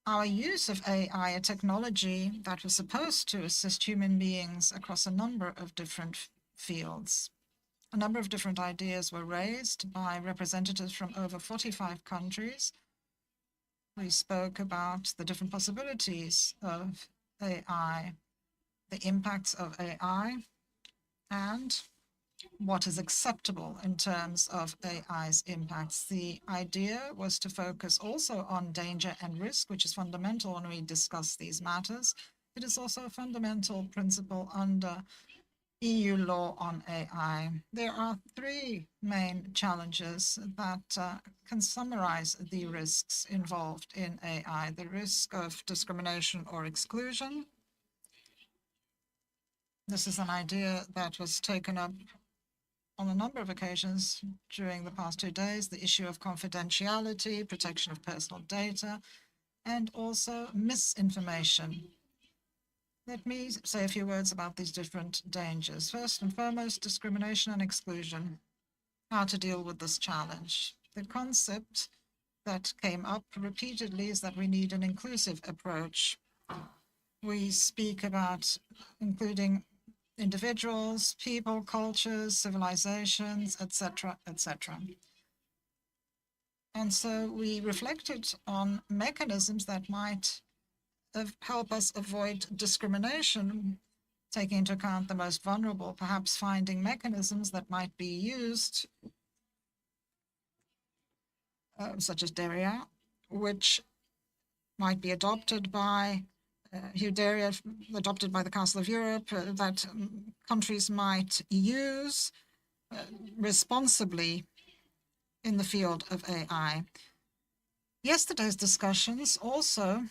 our use of AI, a technology that was supposed to assist human beings across a number of different fields. A number of different ideas were raised by representatives from over 45 countries. We spoke about the different possibilities of AI, the impacts of AI, and what is acceptable in terms of AI's impacts. The idea was to focus also on danger and risk, which is fundamental when we discuss these matters. It is also a fundamental principle under EU law on AI. There are three main challenges that can summarize the risks involved in AI. The risk of discrimination or exclusion. This is an idea that was taken up on a number of occasions during the past 2 days, the issue of confidentiality, protection of personal data, and also misinformation. Let me say a few words about these different dangers. First and foremost, discrimination and exclusion. How to deal with this challenge. The concept that came up repeatedly is that we need an inclusive approach. We speak about including individuals, people, cultures, civilizations, etc., etc. And so we reflected on mechanisms that might help us avoid discrimination, taking into account the most vulnerable, perhaps finding mechanisms that might be used, such as DERIA, which might be adopted by HUDERIA, adopted by the Council of Europe, that countries might use responsibly in the field of AI. Yesterday's discussions also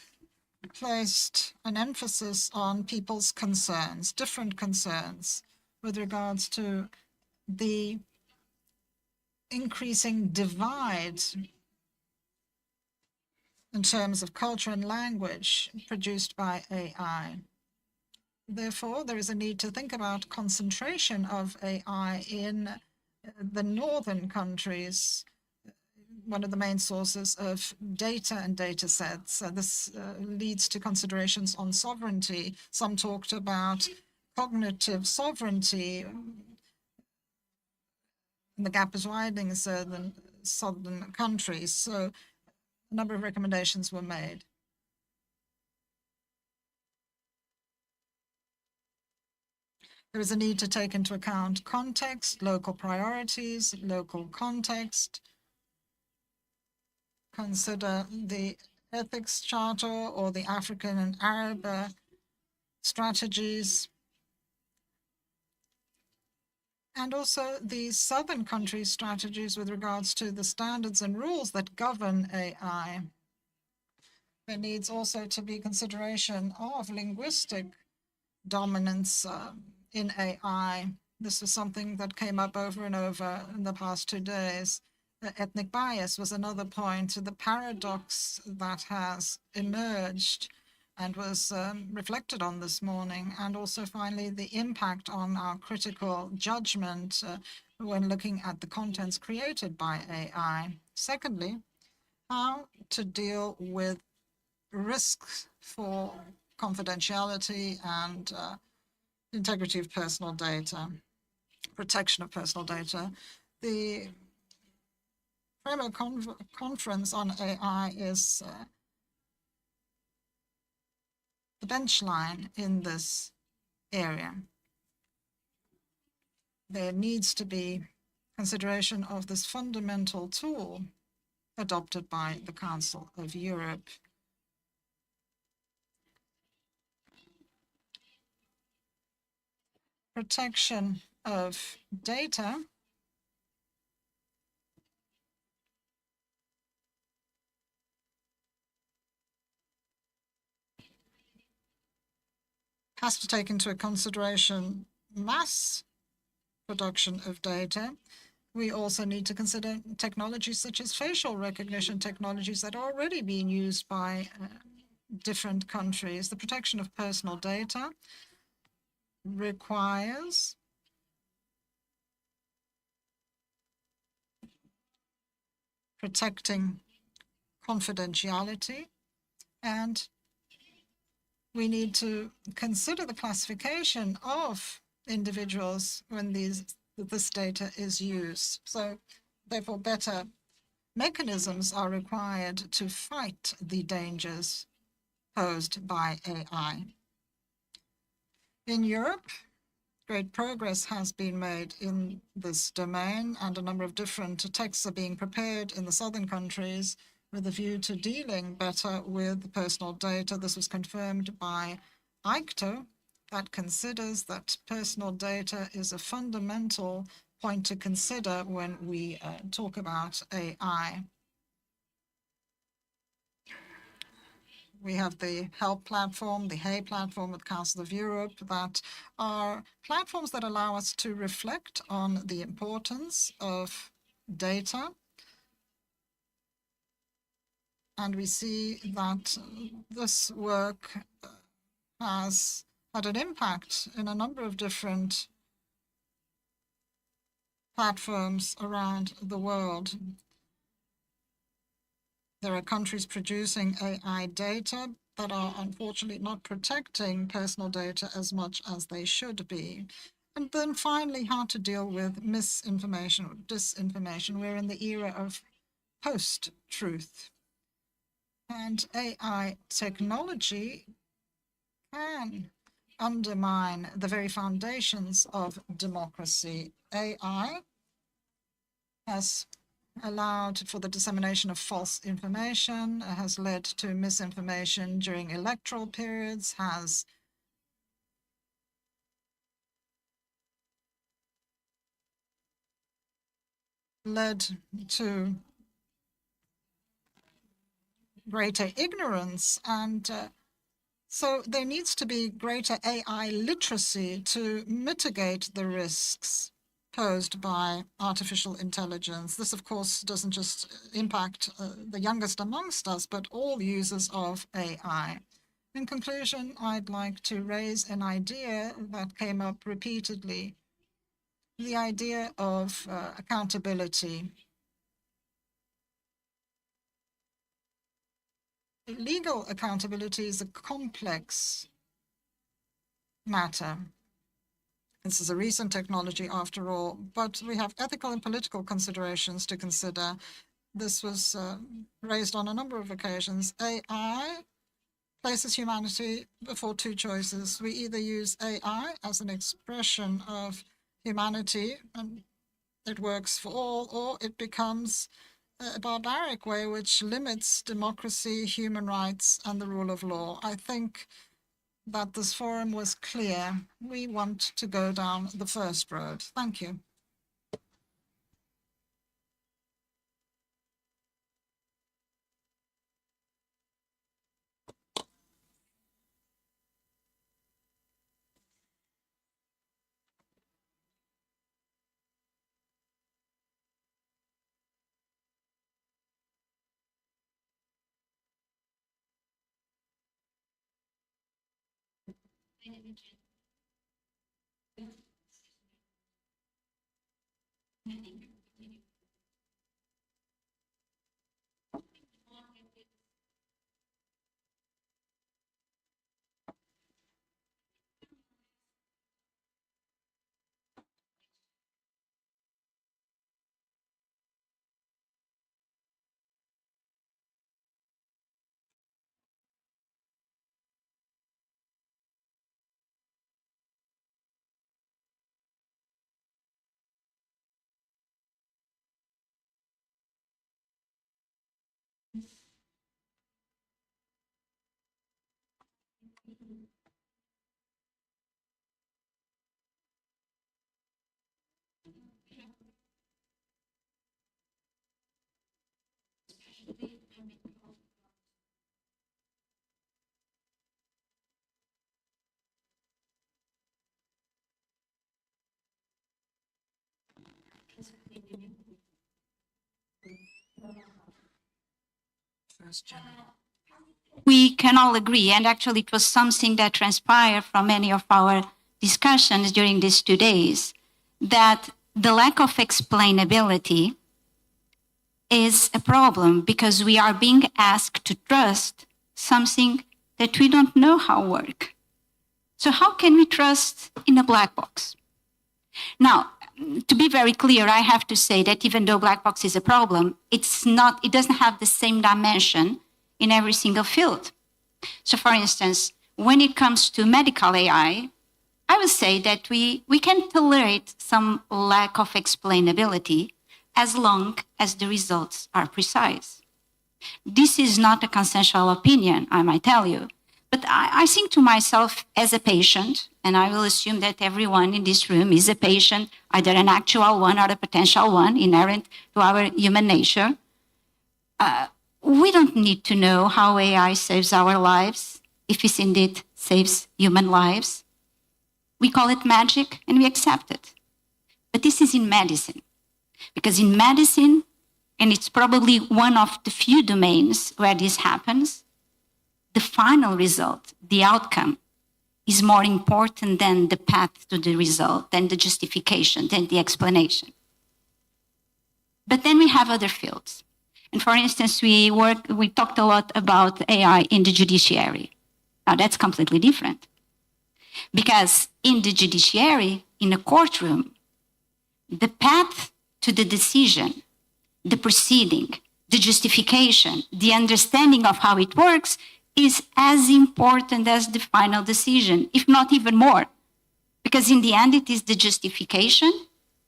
placed an emphasis on people's concerns, different concerns, with regards to the increasing divide in terms of culture and language produced by AI. Therefore, there is a need to think about concentration of AI in the northern countries, one of the main sources of data and data sets. This leads to considerations on sovereignty. Some talked about cognitive sovereignty. And the gap is widening in southern countries. So a number of recommendations were made. There is a need to take into account context, local priorities, local context, consider the ethics charter or the African and Arab strategies, and also the southern countries' strategies with regards to the standards and rules that govern AI. There needs also to be consideration of linguistic dominance in AI. This was something that came up over and over in the past 2 days. Ethnic bias was another point. The paradox that has emerged and was reflected on this morning, and also finally the impact on our critical judgment when looking at the contents created by AI. Secondly, how to deal with risks for confidentiality and integrity of personal data, protection of personal data. The framework conference on AI is the benchline in this area. There needs to be consideration of this fundamental tool adopted by the Council of Europe. Protection of data has to take into consideration mass production of data. We also need to consider technologies such as facial recognition technologies that are already being used by different countries. The protection of personal data requires protecting confidentiality And we need to consider the classification of individuals when this data is used. So therefore, better mechanisms are required to fight the dangers posed by AI. In Europe, great progress has been made in this domain, and a number of different texts are being prepared in the southern countries with a view to dealing better with personal data. This was confirmed by ICTO, that considers that personal data is a fundamental point to consider when we talk about AI. We have the HELP platform, the HEY platform at Council of Europe, that are platforms that allow us to reflect on the importance of data. And we see that this work has had an impact in a number of different platforms around the world. There are countries producing AI data that are unfortunately not protecting personal data as much as they should be. And then finally, how to deal with misinformation or disinformation. We're in the era of post-truth. And AI technology can undermine the very foundations of democracy. AI has allowed for the dissemination of false information, has led to misinformation during electoral periods, has led to greater ignorance. And so there needs to be greater AI literacy to mitigate the risks posed by artificial intelligence. This, of course, doesn't just impact the youngest amongst us, but all users of AI. In conclusion, I'd like to raise an idea that came up repeatedly, the idea of accountability. Legal accountability is a complex matter. This is a recent technology after all, but we have ethical and political considerations to consider. This was raised on a number of occasions. AI places humanity before two choices. We either use AI as an expression of humanity and it works for all, or it becomes a barbaric way which limits democracy, human rights, and the rule of law. I think that this forum was clear. We want to go down the first road. Thank you. We can all agree, and actually it was something that transpired from many of our discussions during these 2 days, that the lack of explainability is a problem because we are being asked to trust something that we don't know how work. So how can we trust in a black box? Now, to be very clear, I have to say that even though black box is a problem, it doesn't have the same dimension in every single field. So for instance, when it comes to medical AI, I would say that we can tolerate some lack of explainability as long as the results are precise. This is not a consensual opinion, I might tell you, but I think to myself as a patient, and I will assume that everyone in this room is a patient, either an actual one or a potential one, inherent to our human nature. We don't need to know how AI saves our lives, if it indeed saves human lives. We call it magic and we accept it. But this is in medicine, because in medicine, and it's probably one of the few domains where this happens, the final result, the outcome, is more important than the path to the result, than the justification, than the explanation. But then we have other fields. And for instance, we talked a lot about AI in the judiciary. Now that's completely different. Because in the judiciary, in a courtroom, the path to the decision, the proceeding, the justification, the understanding of how it works is as important as the final decision, if not even more. Because in the end, it is the justification,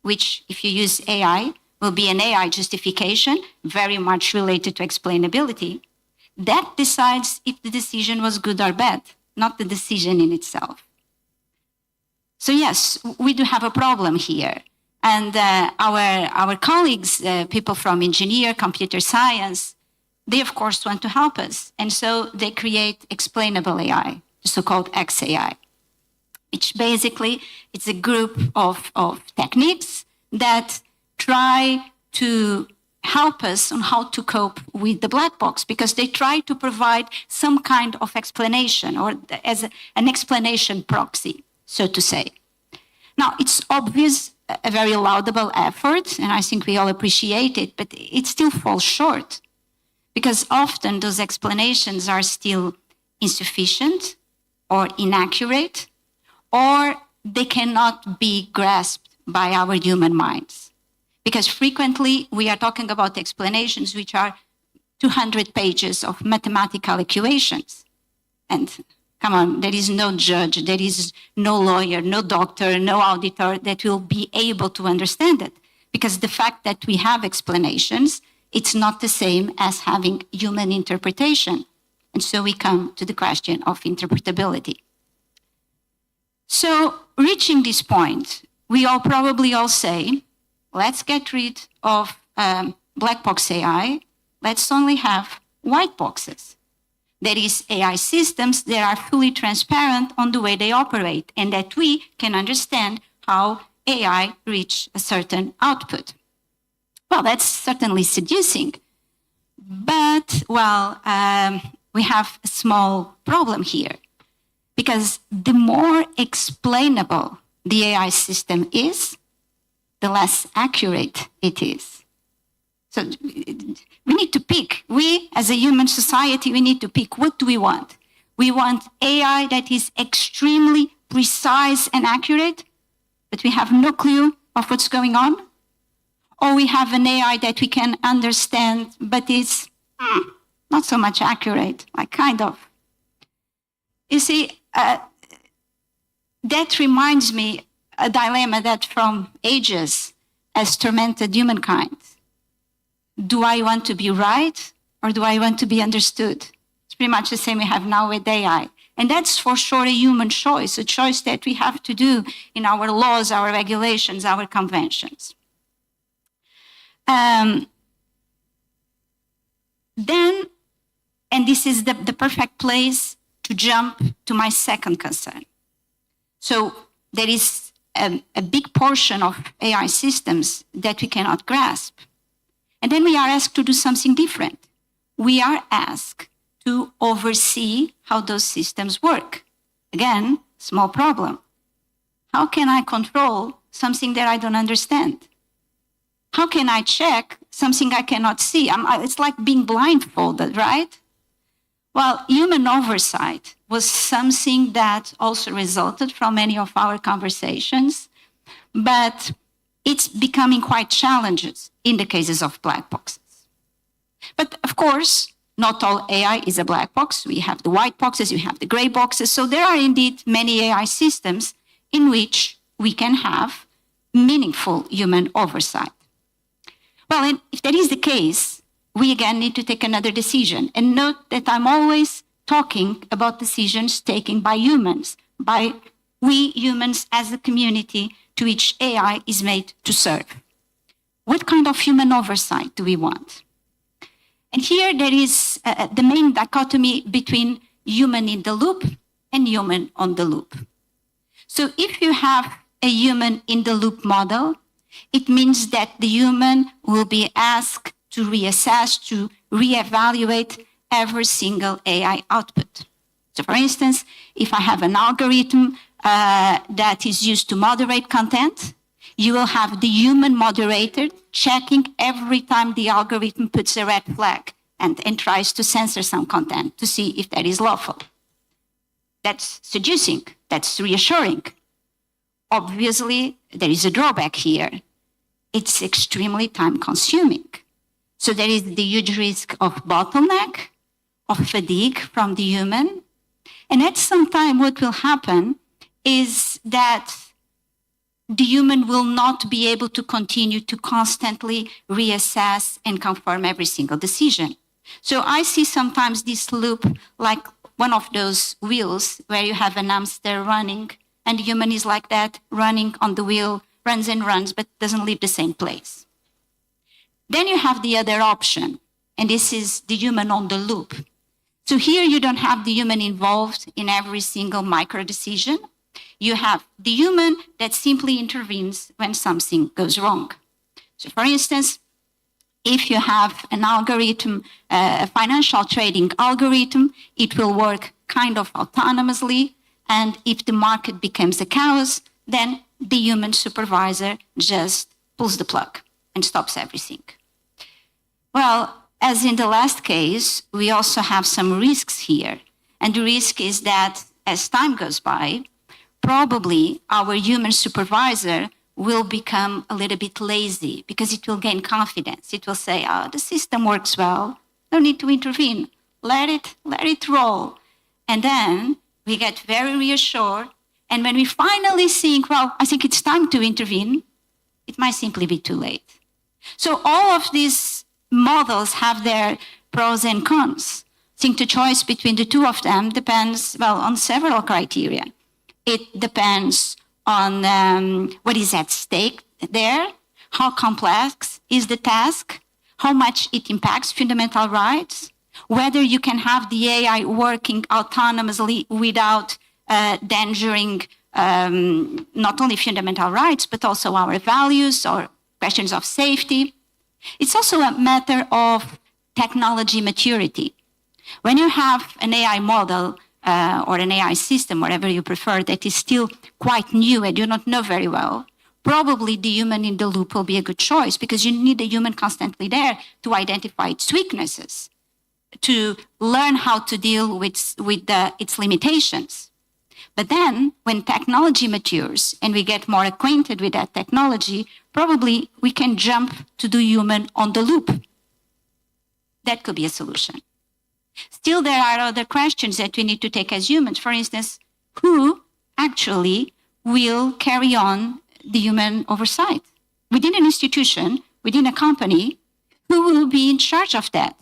which if you use AI, will be an AI justification, very much related to explainability, that decides if the decision was good or bad, not the decision in itself. So yes, we do have a problem here. And our colleagues, people from engineer, computer science, they of course want to help us. And so they create explainable AI, the so-called XAI, which basically it's a group of techniques that try to help us on how to cope with the black box, because they try to provide some kind of explanation, or as an explanation proxy, so to say. Now, it's obvious, a very laudable effort, and I think we all appreciate it, but it still falls short, because often those explanations are still insufficient or inaccurate, or they cannot be grasped by our human minds. Because frequently we are talking about explanations which are 200 pages of mathematical equations. And come on, there is no judge, there is no lawyer, no doctor, no auditor that will be able to understand it. Because the fact that we have explanations, it's not the same as having human interpretation. And so we come to the question of interpretability. So reaching this point, we all probably all say, let's get rid of black box AI. Let's only have white boxes. That is, AI systems that are fully transparent on the way they operate, and that we can understand how AI reach a certain output. Well, that's certainly seducing. But, well, we have a small problem here. Because the more explainable the AI system is, the less accurate it is. So we need to pick. We, as a human society, we need to pick. What do we want? We want AI that is extremely precise and accurate, but we have no clue of what's going on? Or we have an AI that we can understand, but is not so much accurate, like kind of. You see, that reminds me a dilemma that from ages has tormented humankind. Do I want to be right, or do I want to be understood? It's pretty much the same we have now with AI. And that's for sure a human choice, a choice that we have to do in our laws, our regulations, our conventions. Then, and this is the perfect place to jump to my second concern. So there is a big portion of AI systems that we cannot grasp. And then we are asked to do something different. We are asked to oversee how those systems work. Again, small problem. How can I control something that I don't understand? How can I check something I cannot see? It's like being blindfolded, right? Well, human oversight was something that also resulted from many of our conversations, but it's becoming quite challenging in the cases of black boxes. But of course, not all AI is a black box. We have the white boxes, we have the gray boxes. So there are indeed many AI systems in which we can have meaningful human oversight. Well, and if that is the case, we again need to take another decision. And note that I'm always talking about decisions taken by humans, by we humans as a community to which AI is made to serve. What kind of human oversight do we want? And here there is the main dichotomy between human in the loop and human on the loop. So if you have a human in the loop model, it means that the human will be asked to reassess, to reevaluate every single AI output. So for instance, if I have an algorithm that is used to moderate content, you will have the human moderator checking every time the algorithm puts a red flag and tries to censor some content to see if that is lawful. That's seducing, that's reassuring. Obviously, there is a drawback here. It's extremely time-consuming. So there is the huge risk of bottleneck, of fatigue from the human. And at some time, what will happen is that the human will not be able to continue to constantly reassess and confirm every single decision. So I see sometimes this loop like one of those wheels where you have an hamster running and the human is like that, running on the wheel, runs and runs, but doesn't leave the same place. Then you have the other option, and this is the human on the loop. So here you don't have the human involved in every single micro decision. You have the human that simply intervenes when something goes wrong. So for instance, if you have an algorithm, a financial trading algorithm, it will work kind of autonomously. And if the market becomes a chaos, then the human supervisor just pulls the plug and stops everything. Well, as in the last case, we also have some risks here. And the risk is that as time goes by, probably our human supervisor will become a little bit lazy because it will gain confidence. It will say, oh, the system works well, no need to intervene, let it roll. And then we get very reassured. And when we finally think, well, I think it's time to intervene, it might simply be too late. So all of these models have their pros and cons. I think the choice between the two of them depends, well, on several criteria. It depends on what is at stake there, how complex is the task, how much it impacts fundamental rights, whether you can have the AI working autonomously without endangering not only fundamental rights, but also our values or questions of safety. It's also a matter of technology maturity. When you have an AI model or an AI system, whatever you prefer, that is still quite new and you don't know very well, probably the human in the loop will be a good choice because you need the human constantly there to identify its weaknesses, to learn how to deal with its limitations. But then when technology matures and we get more acquainted with that technology, probably we can jump to the human on the loop. That could be a solution. Still, there are other questions that we need to take as humans. For instance, who actually will carry on the human oversight? Within an institution, within a company, who will be in charge of that?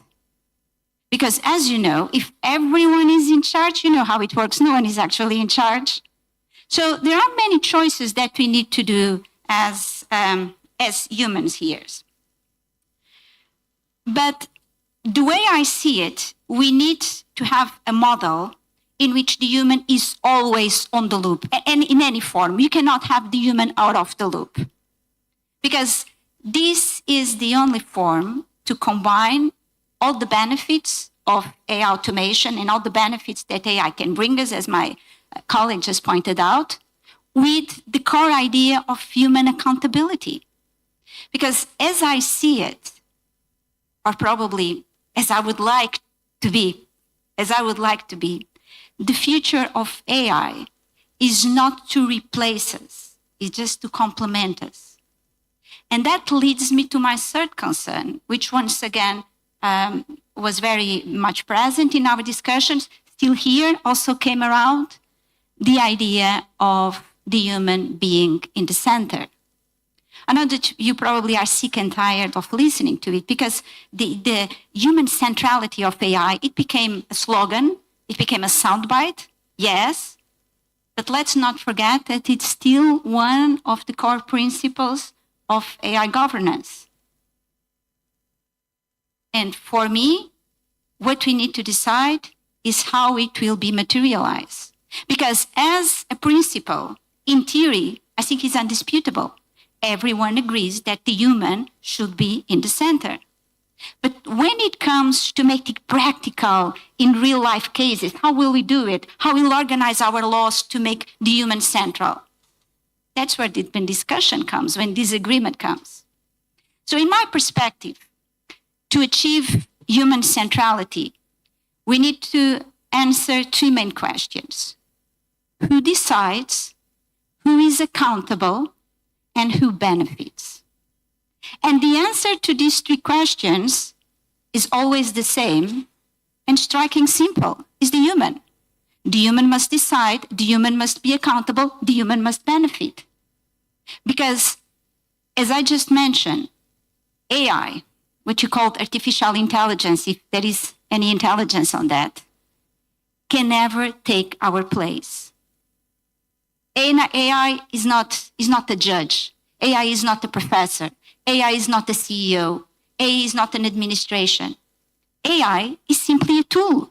Because as you know, if everyone is in charge, you know how it works. No one is actually in charge. So there are many choices that we need to do as humans here. But the way I see it, we need to have a model in which the human is always on the loop. And in any form, you cannot have the human out of the loop. Because this is the only form to combine all the benefits of AI automation and all the benefits that AI can bring us, as my colleague just pointed out, with the core idea of human accountability. Because as I see it, or probably as I would like to be as I would like to be, the future of AI is not to replace us, it's just to complement us. And that leads me to my third concern, which once again was very much present in our discussions, still here, also came around, the idea of the human being in the center. I know that you probably are sick and tired of listening to it because the human centrality of AI, it became a slogan, it became a soundbite, yes, but let's not forget that it's still one of the core principles of AI governance. And for me, what we need to decide is how it will be materialized. Because as a principle, in theory, I think it's undisputable. Everyone agrees that the human should be in the center. But when it comes to make it practical in real life cases, how will we do it? How will we organize our laws to make the human central? That's where the discussion comes, when disagreement comes. So in my perspective, to achieve human centrality, we need to answer two main questions. Who decides, who is accountable, and who benefits? And the answer to these three questions is always the same and striking simple, is the human. The human must decide, the human must be accountable, the human must benefit. Because, as I just mentioned, AI, what you call artificial intelligence, if there is any intelligence on that, can never take our place. AI is not a judge. AI is not a professor. AI is not a CEO. AI is not an administration. AI is simply a tool.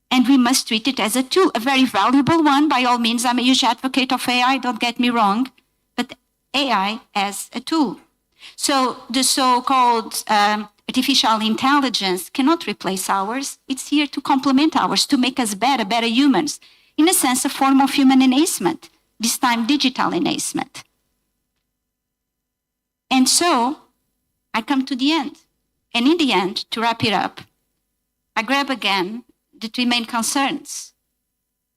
And we must treat it as a tool, a very valuable one. By all means, I'm a huge advocate of AI, don't get me wrong, but AI as a tool. So the so-called artificial intelligence cannot replace ours. It's here to complement ours, to make us better humans. In a sense, a form of human enhancement, this time digital enhancement. And so I come to the end. And in the end, to wrap it up, I grab again the three main concerns: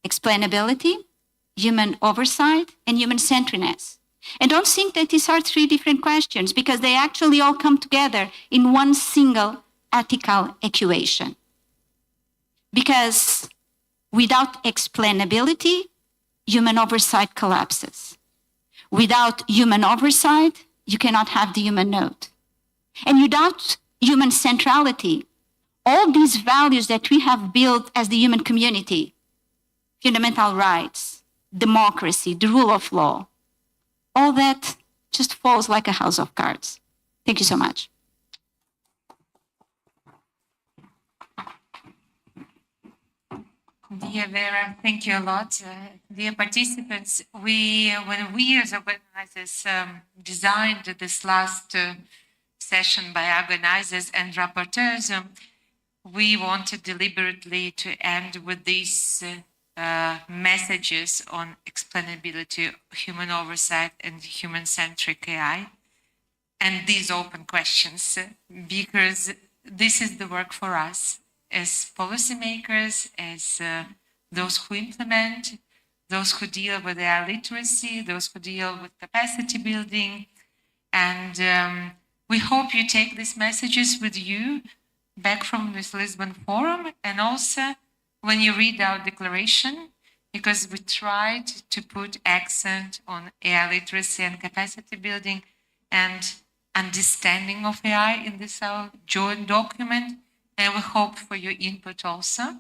explainability, human oversight, and human centeredness. And don't think that these are three different questions, because they actually all come together in one single ethical equation. Because without explainability, human oversight collapses. Without human oversight, you cannot have the human node. And without human centrality, all these values that we have built as the human community, fundamental rights, democracy, the rule of law, all that just falls like a house of cards. Thank you so much. Dear Vera, thank you a lot. Dear participants, when we as organizers designed this last session by organizers and rapporteurs, we wanted deliberately to end with these messages on explainability, human oversight, and human-centric AI, and these open questions, because this is the work for us as policymakers, as those who implement, those who deal with AI literacy, those who deal with capacity building. And we hope you take these messages with you back from this Lisbon Forum, and also when you read our declaration, because we tried to put accent on AI literacy and capacity building and understanding of AI in this our joint document, and we hope for your input also.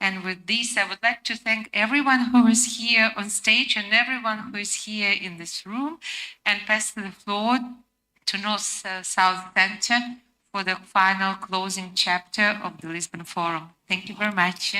And with this, I would like to thank everyone who is here on stage and everyone who is here in this room, and pass the floor to North-South Center for the final closing chapter of the Lisbon Forum. Thank you very much.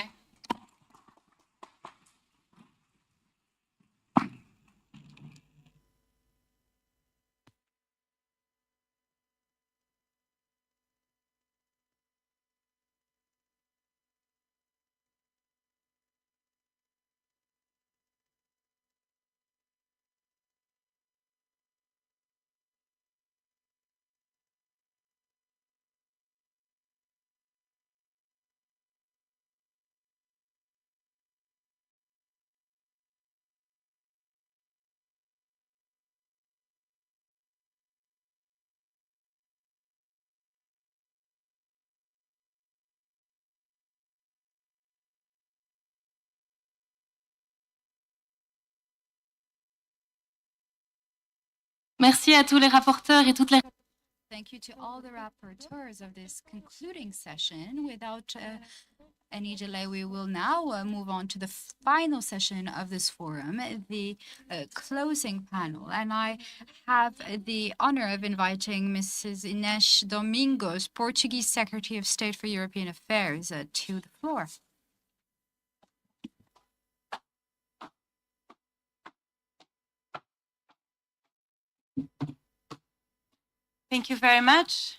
Merci à tous les rapporteurs et toutes les... Thank you to all the rapporteurs of this concluding session. Without any delay, we will now move on to the final session of this forum, the closing panel. And I have the honor of inviting Mrs. Ines Domingos, Portuguese Secretary of State for European Affairs, to the floor. Thank you very much.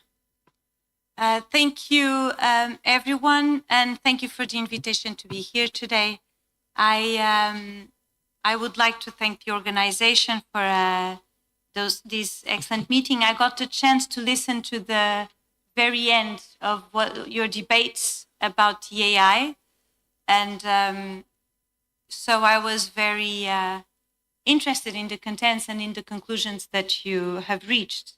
Thank you, everyone, and thank you for the invitation to be here today. I would like to thank the organization for this excellent meeting. I got the chance to listen to the very end of your debates about the AI, and so I was very interested in the contents and in the conclusions that you have reached.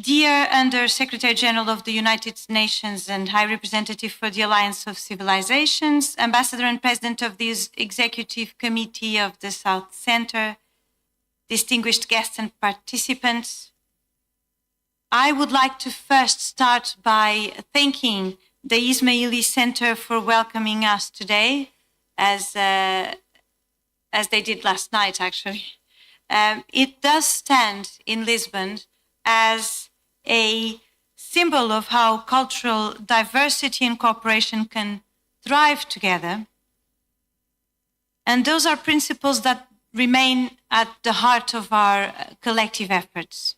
Dear Under Secretary General of the United Nations and High Representative for the Alliance of Civilizations, Ambassador and President of the Executive Committee of the South Center, distinguished guests and participants, I would like to first start by thanking the Ismaili Center for welcoming us today, as they did last night, actually. It does stand in Lisbon as a symbol of how cultural diversity and cooperation can thrive together. And those are principles that remain at the heart of our collective efforts.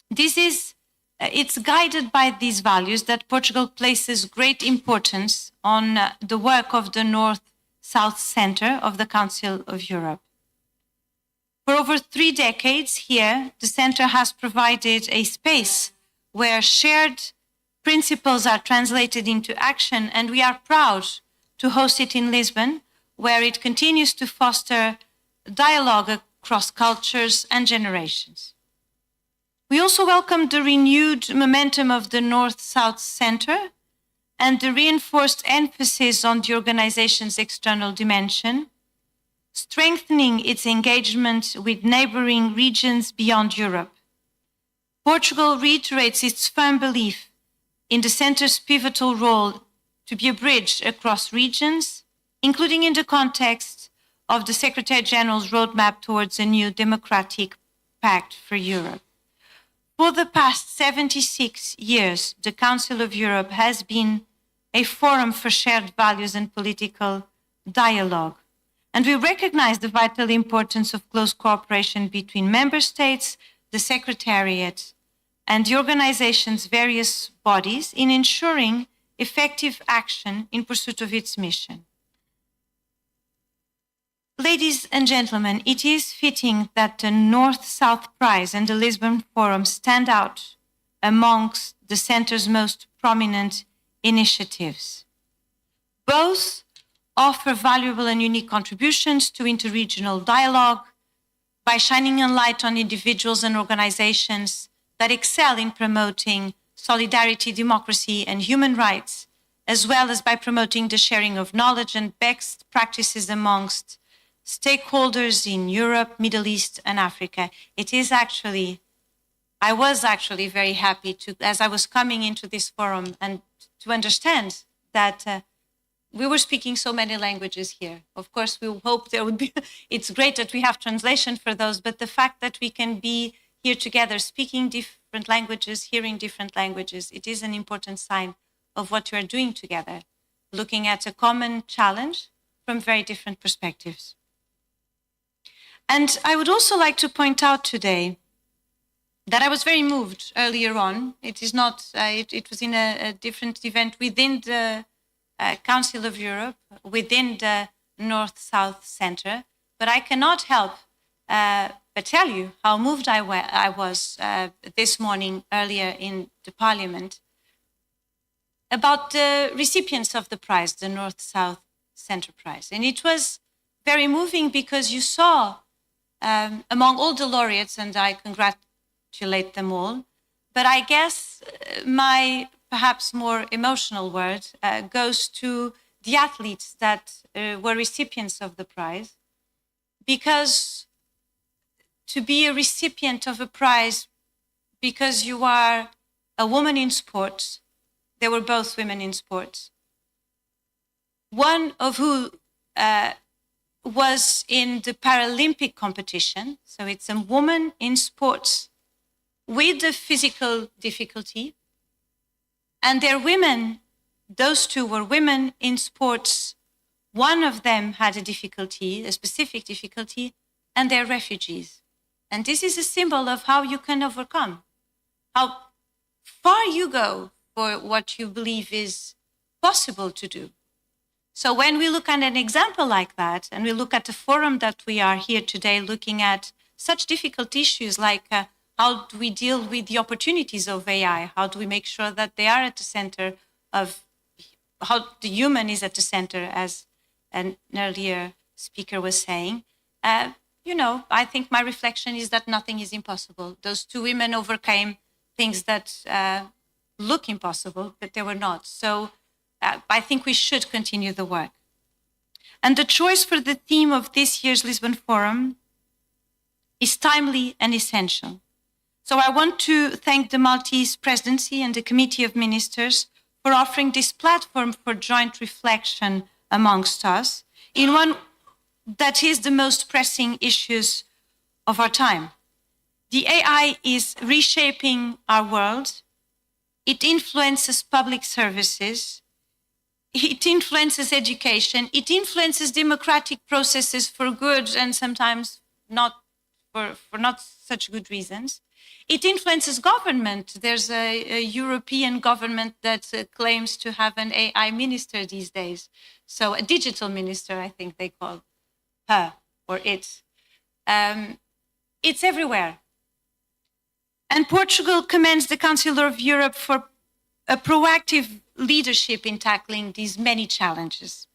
It's guided by these values that Portugal places great importance on the work of the North-South Center of the Council of Europe. For over 3 decades here, the Center has provided a space where shared principles are translated into action, and we are proud to host it in Lisbon, where it continues to foster dialogue across cultures and generations. We also welcome the renewed momentum of the North-South Center and the reinforced emphasis on the organization's external dimension, strengthening its engagement with neighboring regions beyond Europe. Portugal reiterates its firm belief in the Centre's pivotal role to be a bridge across regions, including in the context of the Secretary General's roadmap towards a new democratic pact for Europe. For the past 76 years, the Council of Europe has been a forum for shared values and political dialogue. And we recognize the vital importance of close cooperation between member states, the Secretariat, and the organization's various bodies in ensuring effective action in pursuit of its mission. Ladies and gentlemen, it is fitting that the North-South Prize and the Lisbon Forum stand out amongst the Centre's most prominent initiatives. Both offer valuable and unique contributions to interregional dialogue by shining a light on individuals and organizations that excel in promoting solidarity, democracy, and human rights, as well as by promoting the sharing of knowledge and best practices amongst stakeholders in Europe, Middle East, and Africa. I was actually very happy as I was coming into this forum and to understand that we were speaking so many languages here. Of course, we hope there would be, it's great that we have translation for those, but the fact that we can be here together, speaking different languages, hearing different languages, it is an important sign of what we are doing together, looking at a common challenge from very different perspectives. And I would also like to point out today that I was very moved earlier on. It is not, it was in a different event within the Council of Europe, within the North-South Center, but I cannot help but tell you how moved I was this morning earlier in the Parliament about the recipients of the prize, the North-South Center Prize. And it was very moving because you saw among all the laureates, and I congratulate them all, but I guess my perhaps more emotional word goes to the athletes that were recipients of the prize, because to be a recipient of a prize because you are a woman in sports. They were both women in sports. One of who was in the Paralympic competition. So it's a woman in sports with a physical difficulty. And they're women, those two were women in sports. One of them had a difficulty, a specific difficulty, and they're refugees. And this is a symbol of how you can overcome, how far you go for what you believe is possible to do. So when we look at an example like that, and we look at the forum that we are here today looking at such difficult issues like how do we deal with the opportunities of AI? How do we make sure that they are at the center of how the human is at the center, as an earlier speaker was saying? I think my reflection is that nothing is impossible. Those two women overcame things that look impossible, but they were not. So I think we should continue the work. And the choice for the theme of this year's Lisbon Forum is timely and essential. So I want to thank the Maltese presidency and the Committee of Ministers for offering this platform for joint reflection amongst us in one that is the most pressing issues of our time. The AI is reshaping our world. It influences public services. It influences education. It influences democratic processes for good and sometimes not for not such good reasons. It influences government. There's a European government that claims to have an AI minister these days. So a digital minister, I think they call her or it. It's everywhere. And Portugal commends the Council of Europe for a proactive leadership in tackling these many challenges.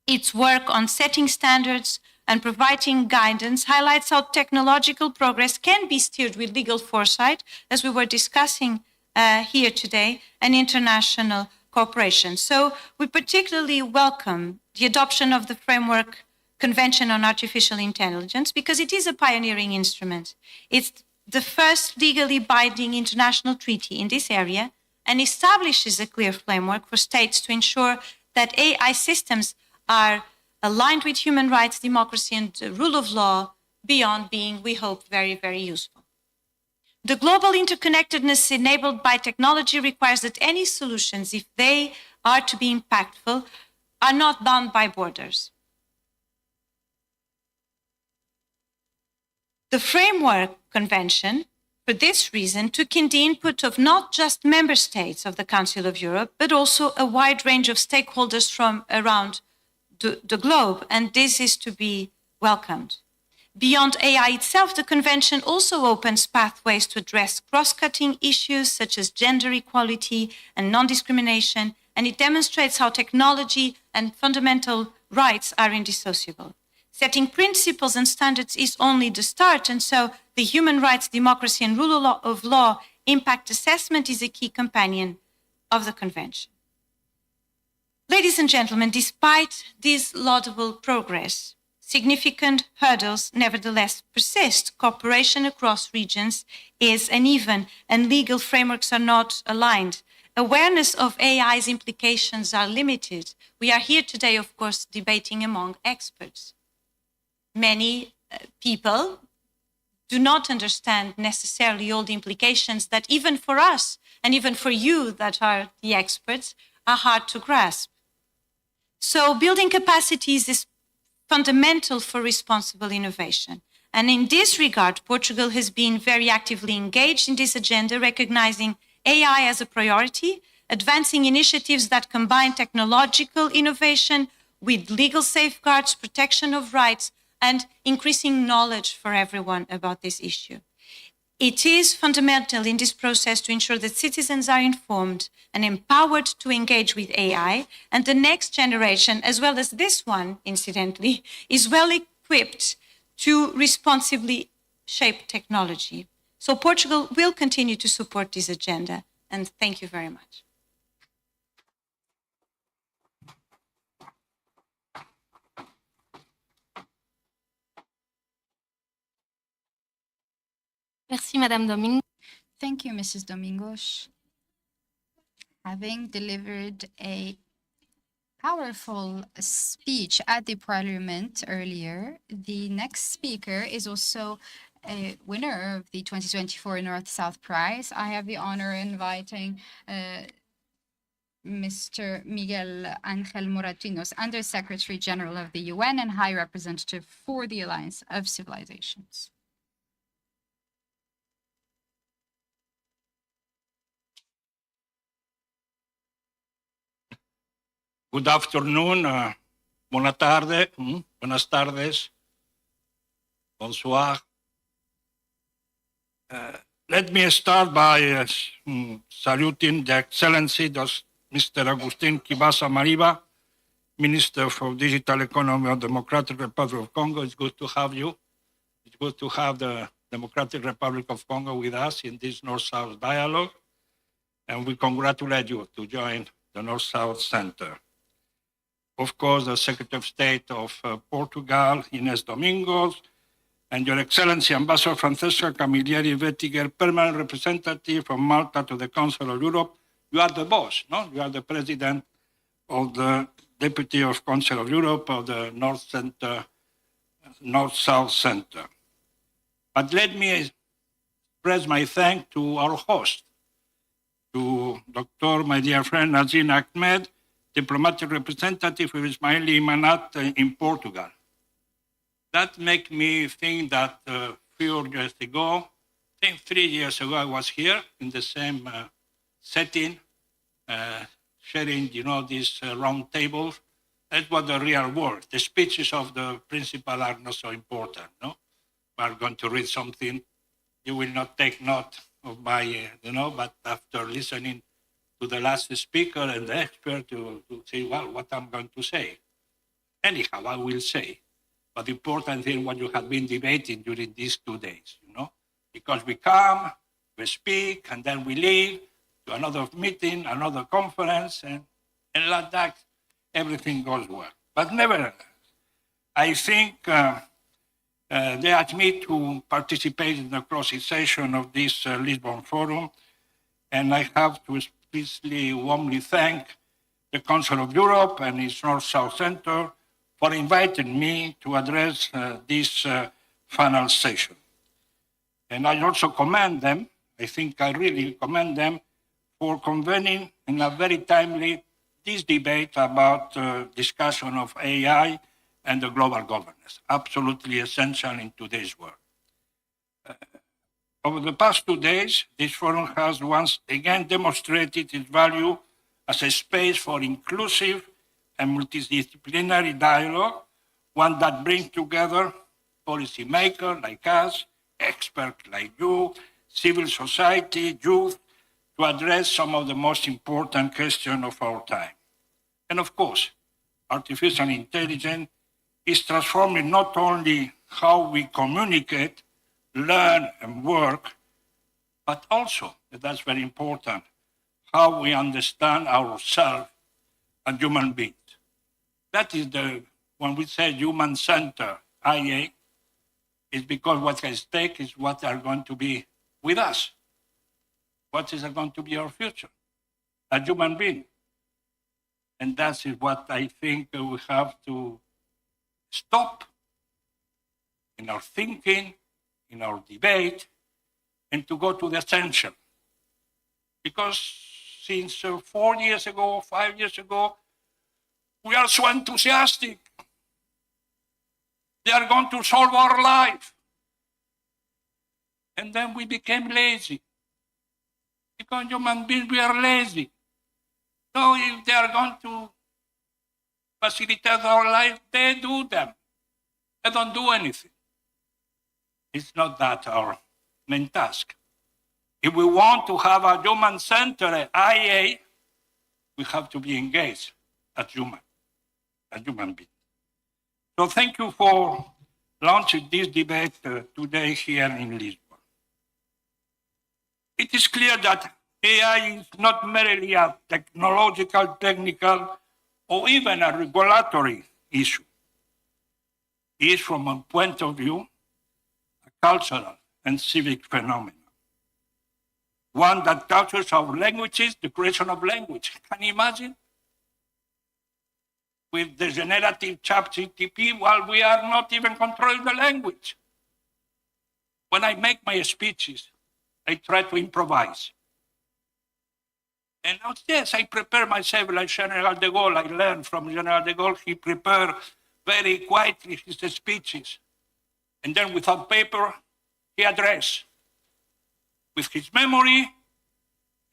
Its work on setting standards and providing guidance highlights how technological progress can be steered with legal foresight, as we were discussing here today, and international cooperation. So we particularly welcome the adoption of the Framework Convention on Artificial Intelligence because it is a pioneering instrument. It's the first legally binding international treaty in this area and establishes a clear framework for states to ensure that AI systems are aligned with human rights, democracy, and the rule of law beyond being, we hope, very, very useful. The global interconnectedness enabled by technology requires that any solutions, if they are to be impactful, are not bound by borders. The Framework Convention, for this reason, took in the input of not just member states of the Council of Europe, but also a wide range of stakeholders from around the globe, and this is to be welcomed. Beyond AI itself, the convention also opens pathways to address cross-cutting issues such as gender equality and non-discrimination, and it demonstrates how technology and fundamental rights are indissociable. Setting principles and standards is only the start, and so the human rights, democracy, and rule of law impact assessment is a key companion of the convention. Ladies and gentlemen, despite this laudable progress, significant hurdles nevertheless persist. Cooperation across regions is uneven and legal frameworks are not aligned. Awareness of AI's implications are limited. We are here today, of course, debating among experts. Many people do not understand necessarily all the implications that even for us and even for you that are the experts are hard to grasp. So building capacities is fundamental for responsible innovation. And in this regard, Portugal has been very actively engaged in this agenda, recognizing AI as a priority, advancing initiatives that combine technological innovation with legal safeguards, protection of rights, and increasing knowledge for everyone about this issue. It is fundamental in this process to ensure that citizens are informed and empowered to engage with AI, and the next generation, as well as this one, incidentally, is well equipped to responsibly shape technology. So Portugal will continue to support this agenda, and thank you very much. Merci, Madame Domingue. Thank you, Mrs. Domingos. Having delivered a powerful speech at the Parliament earlier, the next speaker is also a winner of the 2024 North-South Prize. I have the honor of inviting Mr. Miguel Ángel Moratinos, Under-Secretary General of the UN and High Representative for the Alliance of Civilizations. Good afternoon, buona tarde, buenas tardes, bonsoir. Let me start by saluting the Excellency Mr. Agustin Kibasa Mariba, Minister for Digital Economy of Democratic Republic of Congo. It's good to have you. It's good to have the Democratic Republic of Congo with us in this North-South dialogue. And we congratulate you to join the North-South Center. Of course, the Secretary of State of Portugal, Inés Domingos, and Your Excellency Ambassador Francesca Camilleri Vettiger, Permanent Representative from Malta to the Council of Europe. You are the boss, no? You are the President of the Deputy of Council of Europe of the North-South Center. But let me express my thanks to our host, to Dr. my dear friend Nazin Ahmed, diplomatic representative of Ismaili Manat in Portugal. That makes me think that a few years ago, I think 3 years ago, I was here in the same setting, sharing, these round tables. That's what the real world. The speeches of the principal are not so important, no? We are going to read something. You will not take note of my, but after listening to the last speaker and the expert to say, well, what I'm going to say. Anyhow, I will say. But the important thing what you have been debating during these 2 days, because we come, we speak, and then we leave to another meeting, another conference, and like that, everything goes well. But nevertheless, I think they asked me to participate in the closing session of this Lisbon Forum, and I have to especially warmly thank the Council of Europe and its North-South Center for inviting me to address this final session. And I also commend them, I think I really commend them for convening in a very timely this debate about discussion of AI and the global governance, absolutely essential in today's world. Over the past 2 days, this forum has once again demonstrated its value as a space for inclusive and multidisciplinary dialogue, one that brings together policymakers like us, experts like you, civil society, youth, to address some of the most important questions of our time. And of course, artificial intelligence is transforming not only how we communicate, learn, and work, but also, and that's very important, how we understand ourselves as human beings. That is when we say human-centered IA, is because what is at stake is what are going to be with us. What is going to be our future as human beings? And that is what I think we have to stop in our thinking, in our debate, and to go to the essential. Because since 4 years ago, 5 years ago, we are so enthusiastic. They are going to solve our life. And then we became lazy. Because human beings, we are lazy. So if they are going to facilitate our life, they do them. They don't do anything. It's not that our main task. If we want to have a human-centered IA, we have to be engaged as human beings. So thank you for launching this debate today here in Lisbon. It is clear that AI is not merely a technological, technical, or even a regulatory issue. It is, from a point of view, a cultural and civic phenomena. One that touches our languages, the creation of language. Can you imagine? With the generative ChatGPT, while we are not even controlling the language. When I make my speeches, I try to improvise. And yes, I prepare myself like General de Gaulle. I learned from General de Gaulle. He prepared very quietly his speeches. And then without paper, he addressed with his memory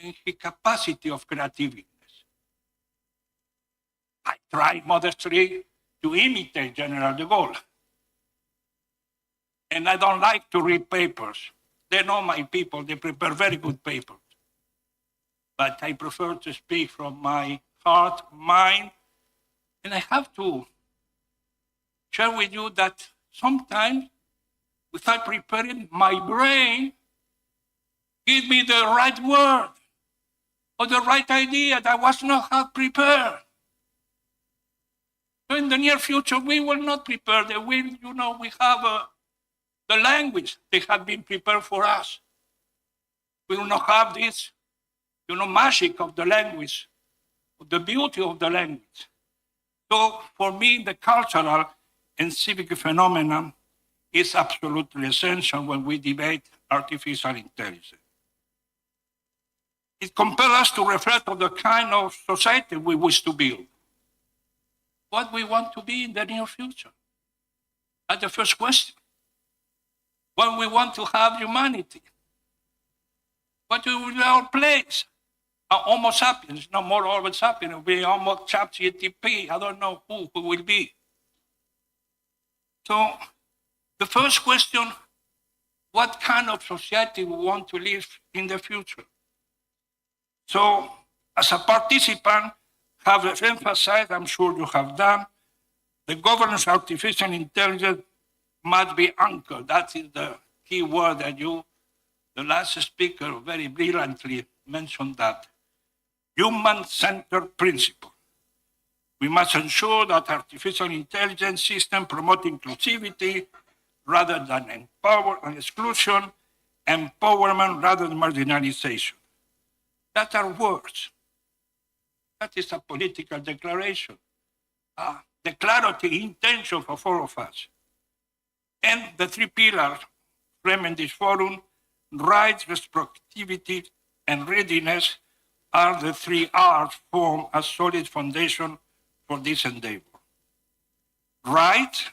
and his capacity of creativity. I try modestly to imitate General de Gaulle. And I don't like to read papers. They know my people, they prepare very good papers. But I prefer to speak from my heart, mind, and I have to share with you that sometimes, without preparing, my brain gives me the right word or the right idea that I was not half prepared. So in the near future, we will not prepare. We have the language. They have been prepared for us. We will not have this, magic of the language, the beauty of the language. So for me, the cultural and civic phenomenon is absolutely essential when we debate artificial intelligence. It compels us to reflect on the kind of society we wish to build, what we want to be in the near future. That's the first question. What we want to have humanity. What will be our place? Homo sapiens, no more Homo sapiens, it will be Homo ChatGPT. I don't know who will be. So the first question, what kind of society we want to live in the future? So as a participant, have emphasized, I'm sure you have done, the governance of artificial intelligence must be anchored. That is the key word that the last speaker very brilliantly mentioned that. Human-centered principle. We must ensure that artificial intelligence systems promote inclusivity rather than exclusion, empowerment rather than marginalization. That are words. That is a political declaration, a declarative intention of all of us. And the three pillars framing this forum, rights, respectivity, and readiness, are the three R's form a solid foundation for this endeavor. Rights,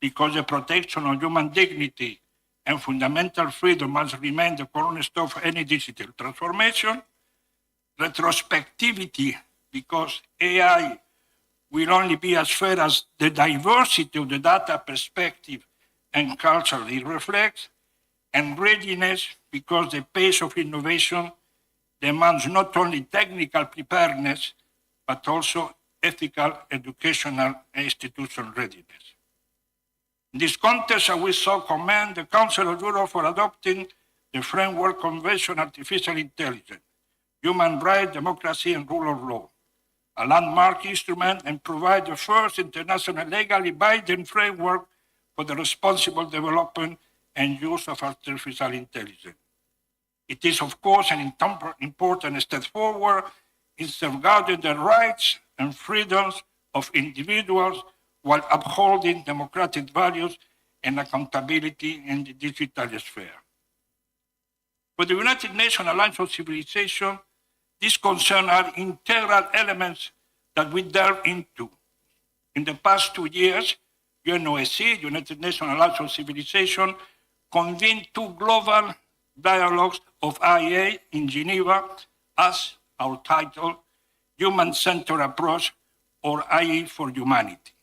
because the protection of human dignity and fundamental freedom must remain the cornerstone of any digital transformation. Retrospectivity, because AI will only be as fair as the diversity of the data perspective and culture it reflects. And readiness, because the pace of innovation demands not only technical preparedness, but also ethical, educational, and institutional readiness. In this context, I will so commend the Council of Europe for adopting the Framework Convention on Artificial Intelligence, Human Rights, Democracy, and Rule of Law, a landmark instrument, and provide the first international legally binding framework for the responsible development and use of artificial intelligence. It is, of course, an important step forward in safeguarding the rights and freedoms of individuals while upholding democratic values and accountability in the digital sphere. For the United Nations Alliance of Civilization, these concerns are integral elements that we delve into. In the past 2 years, UNOSC, United Nations Alliance of Civilization, convened 2 global dialogues of IA in Geneva as our title, Human-Centered Approach, or IE for Humanity.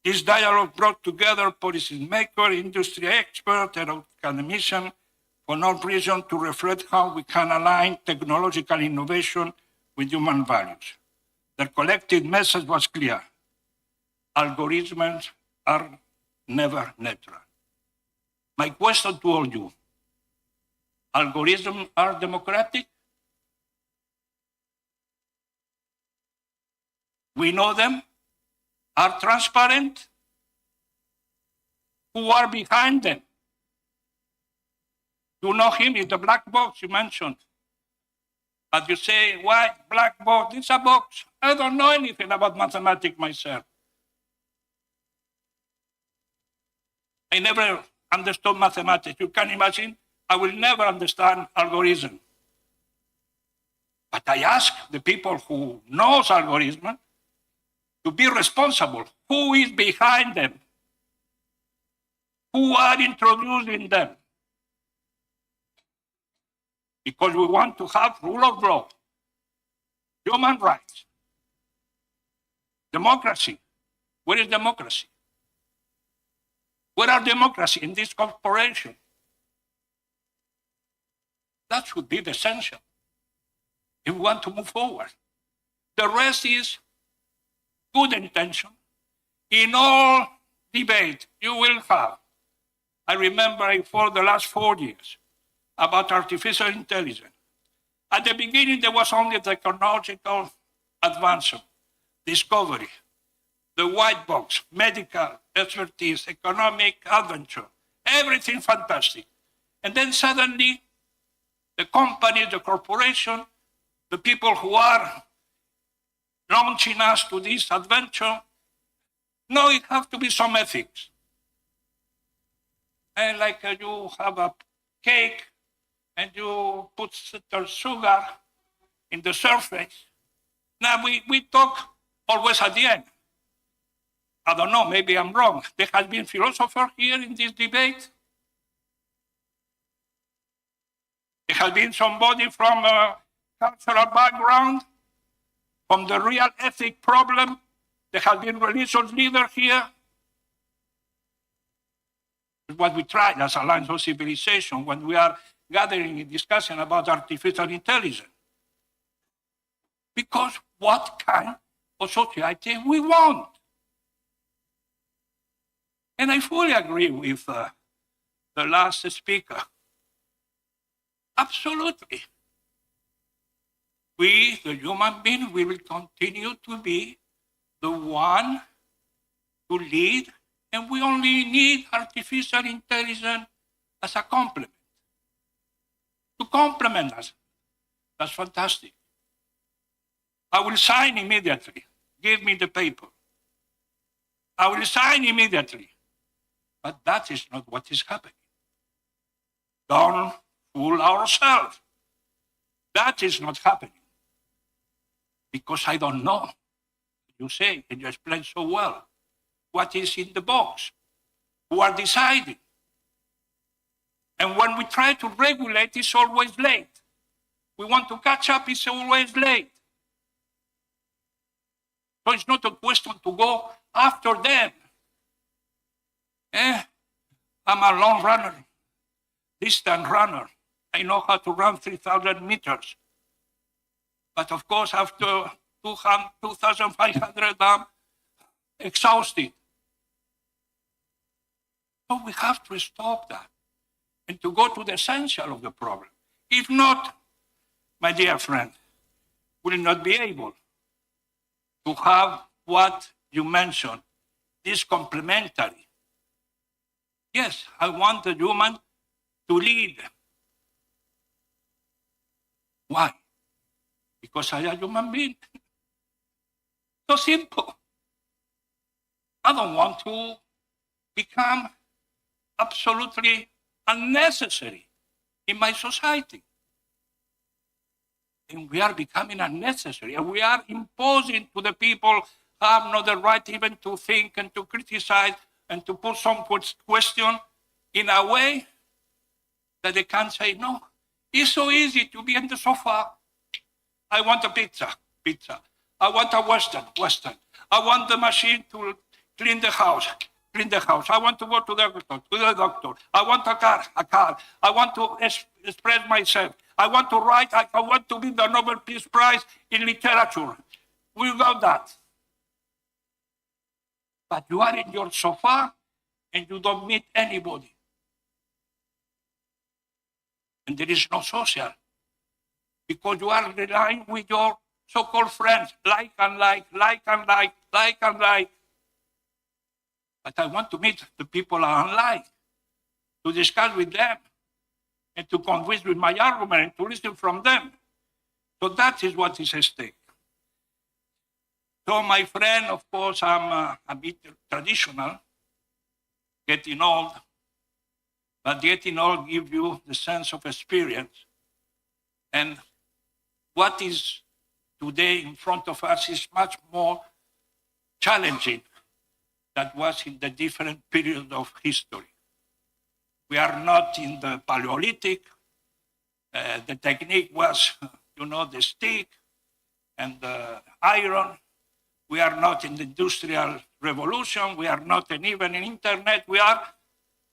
This dialogue brought together policymakers, industry experts, and academicians for no reason to reflect how we can align technological innovation with human values. Their collective message was clear. Algorithms are never neutral. My question to all you, algorithms are democratic? We know them, are transparent? Who are behind them? You know him in the black box you mentioned. But you say, why black box? It's a box. I don't know anything about mathematics myself. I never understood mathematics. You can imagine, I will never understand algorithm. But I ask the people who knows algorithm to be responsible. Who is behind them? Who are introducing them? Because we want to have rule of law, human rights, democracy. Where is democracy? Where are democracy in this corporation? That should be the essential if we want to move forward. The rest is good intention. In all debate you will have, I remember for the last 4 years about artificial intelligence. At the beginning, there was only technological advancement, discovery, the white box, medical expertise, economic adventure, everything fantastic. And then suddenly, the company, the corporation, the people who are launching us to this adventure, no, it has to be some ethics. And like you have a cake and you put the sugar in the surface. Now we talk always at the end. I don't know, maybe I'm wrong. There has been philosophers here in this debate. There has been somebody from a cultural background, from the real ethic problem. There has been religious leader here. It's what we try as Alliance of Civilization when we are gathering and discussing about artificial intelligence. Because what kind of society we want? And I fully agree with the last speaker. Absolutely. We, the human being, we will continue to be the one to lead, and we only need artificial intelligence as a complement. To complement us. That's fantastic. I will sign immediately. Give me the paper. I will sign immediately. But that is not what is happening. Don't fool ourselves. That is not happening. Because I don't know. You say, and you explain so well, what is in the box, who are deciding. And when we try to regulate, it's always late. We want to catch up, it's always late. So it's not a question to go after them. I'm a long runner, distant runner. I know how to run 3,000 meters. But of course, after 2,500, I'm exhausted. So we have to stop that and to go to the essential of the problem. If not, my dear friend, we will not be able to have what you mentioned, this complementary. Yes, I want the human to lead. Why? Because I am a human being. So simple. I don't want to become absolutely unnecessary in my society. And we are becoming unnecessary, and we are imposing to the people who have not the right even to think and to criticize and to put some question in a way that they can say, no, it's so easy to be on the sofa. I want a pizza. I want a Western. I want the machine to clean the house. I want to go to the doctor. I want a car. I want to express myself. I want to write. I want to be the Nobel Peace Prize in literature. We got that. But you are in your sofa and you don't meet anybody. And there is no social. Because you are relying with your so-called friends, like and like. But I want to meet the people online, to discuss with them, and to convince with my argument and to listen from them. So that is what is at stake. So my friend, of course, I'm a bit traditional, getting old, but getting old gives you the sense of experience. And what is today in front of us is much more challenging than was in the different periods of history. We are not in the Paleolithic. The technique was, the stick and the iron. We are not in the Industrial Revolution. We are not even in internet. We are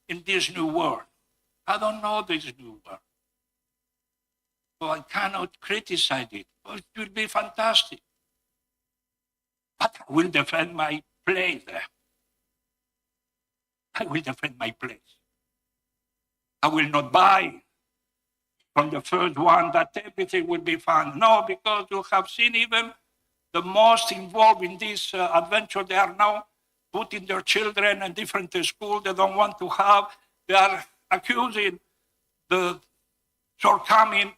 in this new world. I don't know this new world. So I cannot criticize it. But it will be fantastic. But I will defend my place there. I will defend my place. I will not buy from the first one that everything will be fine. No, because you have seen even the most involved in this adventure, they are now putting their children in different schools they don't want to have. They are accusing the shortcoming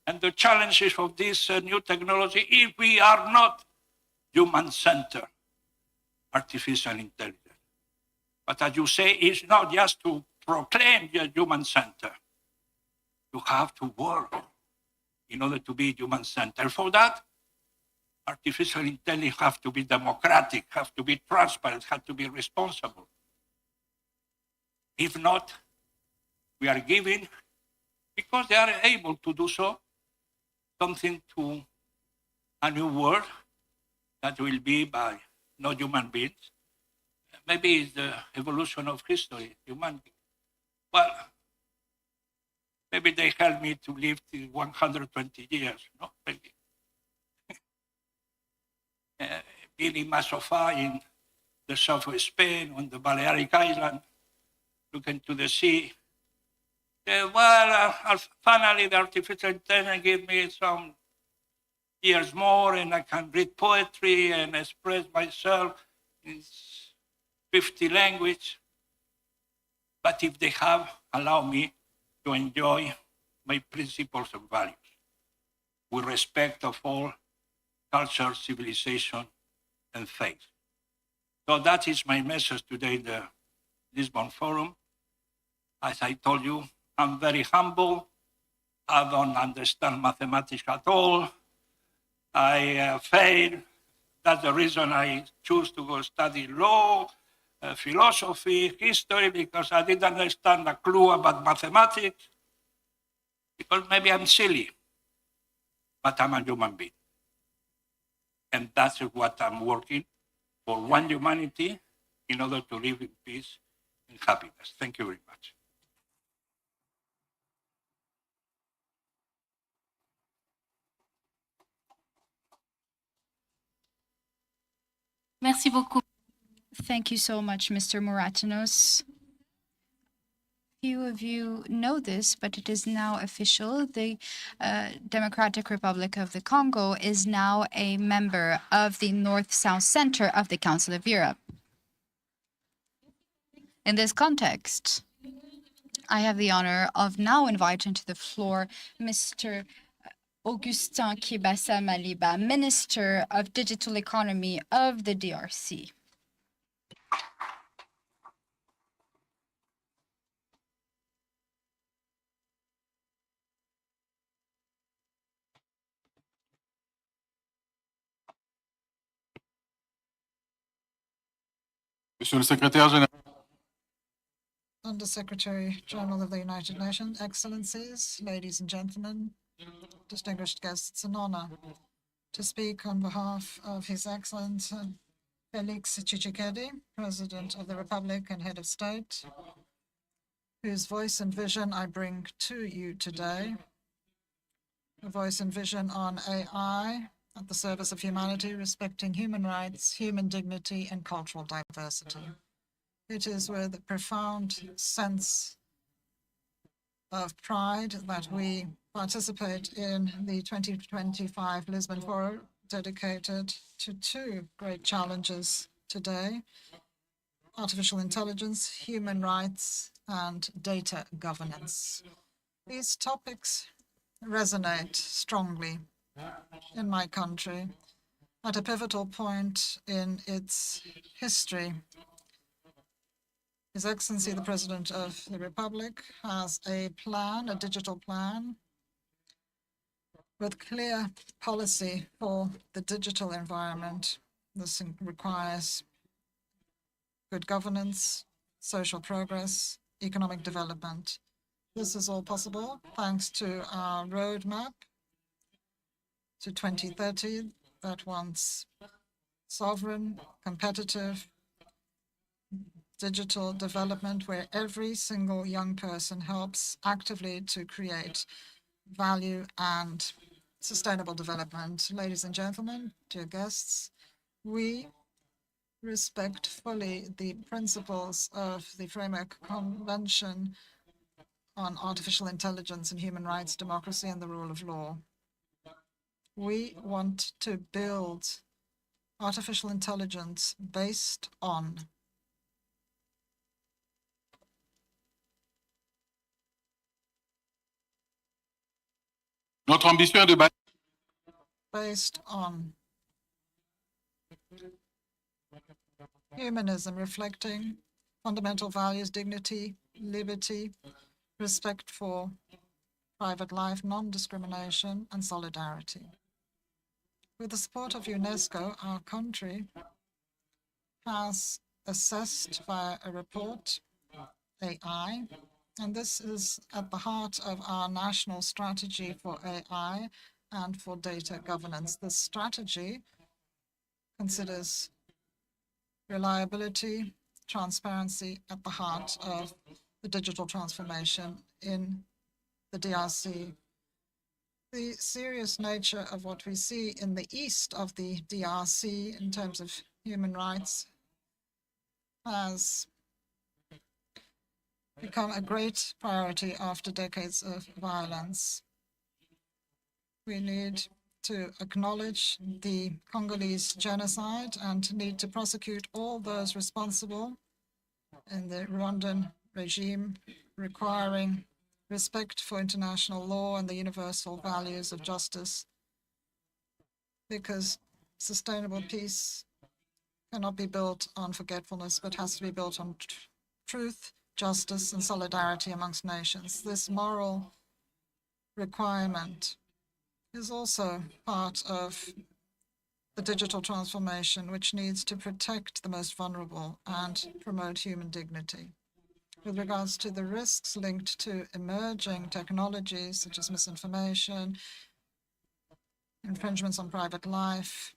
and the challenges of this new technology if we are not human-centered artificial intelligence. But as you say, it's not just to proclaim the human-centered. You have to work in order to be human-centered. For that, artificial intelligence has to be democratic, has to be transparent, has to be responsible. If not, we are giving, because they are able to do so, something to a new world that will be by not human beings. Maybe it's the evolution of history, humanity. Well, maybe they help me to live to 120 years, no? Maybe. Being in my sofa in the south of Spain, on the Balearic Island, looking to the sea. Finally, the artificial intelligence gave me some years more, and I can read poetry and express myself in 50 languages. But if they have allowed me to enjoy my principles and values with respect of all culture, civilization, and faith. So that is my message today in the Lisbon Forum. As I told you, I'm very humble. I don't understand mathematics at all. I failed. That's the reason I choose to go study law, philosophy, history, because I didn't understand a clue about mathematics. Because maybe I'm silly, but I'm a human being. And that's what I'm working for, one humanity, in order to live in peace and happiness. Thank you very much. Merci beaucoup. Thank you so much, Mr. Moratinos. Few of you know this, but it is now official. The Democratic Republic of the Congo is now a member of the North-South Center of the Council of Europe. In this context, I have the honor of now inviting to the floor Mr. Augustin Kibasa Maliba, Minister of Digital Economy of the DRC. Monsieur le Secrétaire Général, Undersecretary General of the United Nations, Excellencies, ladies and gentlemen, distinguished guests, it's an honor to speak on behalf of His Excellency Felix Tshisekedi, President of the Republic and Head of State, whose voice and vision I bring to you today. A voice and vision on AI at the service of humanity, respecting human rights, human dignity, and cultural diversity. It is with a profound sense of pride that we participate in the 2025 Lisbon Forum, dedicated to two great challenges today: artificial intelligence, human rights, and data governance. These topics resonate strongly in my country at a pivotal point in its history. His Excellency, the President of the Republic, has a plan, a digital plan, with clear policy for the digital environment. This requires good governance, social progress, economic development. This is all possible thanks to our roadmap to 2030 that wants sovereign, competitive, digital development where every single young person helps actively to create value and sustainable development. Ladies and gentlemen, dear guests, we respect fully the principles of the Framework Convention on Artificial Intelligence and Human Rights, Democracy, and the Rule of Law. We want to build artificial intelligence based on Notre ambition est de based on humanism, reflecting fundamental values, dignity, liberty, respect for private life, non-discrimination, and solidarity. With the support of UNESCO, our country has assessed via a report AI, and this is at the heart of our national strategy for AI and for data governance. This strategy considers reliability, transparency at the heart of the digital transformation in the DRC. The serious nature of what we see in the east of the DRC in terms of human rights has become a great priority after decades of violence. We need to acknowledge the Congolese genocide and need to prosecute all those responsible in the Rwandan regime, requiring respect for international law and the universal values of justice, because sustainable peace cannot be built on forgetfulness, but has to be built on truth, justice, and solidarity amongst nations. This moral requirement is also part of the digital transformation, which needs to protect the most vulnerable and promote human dignity. With regards to the risks linked to emerging technologies such as misinformation, infringements on private life,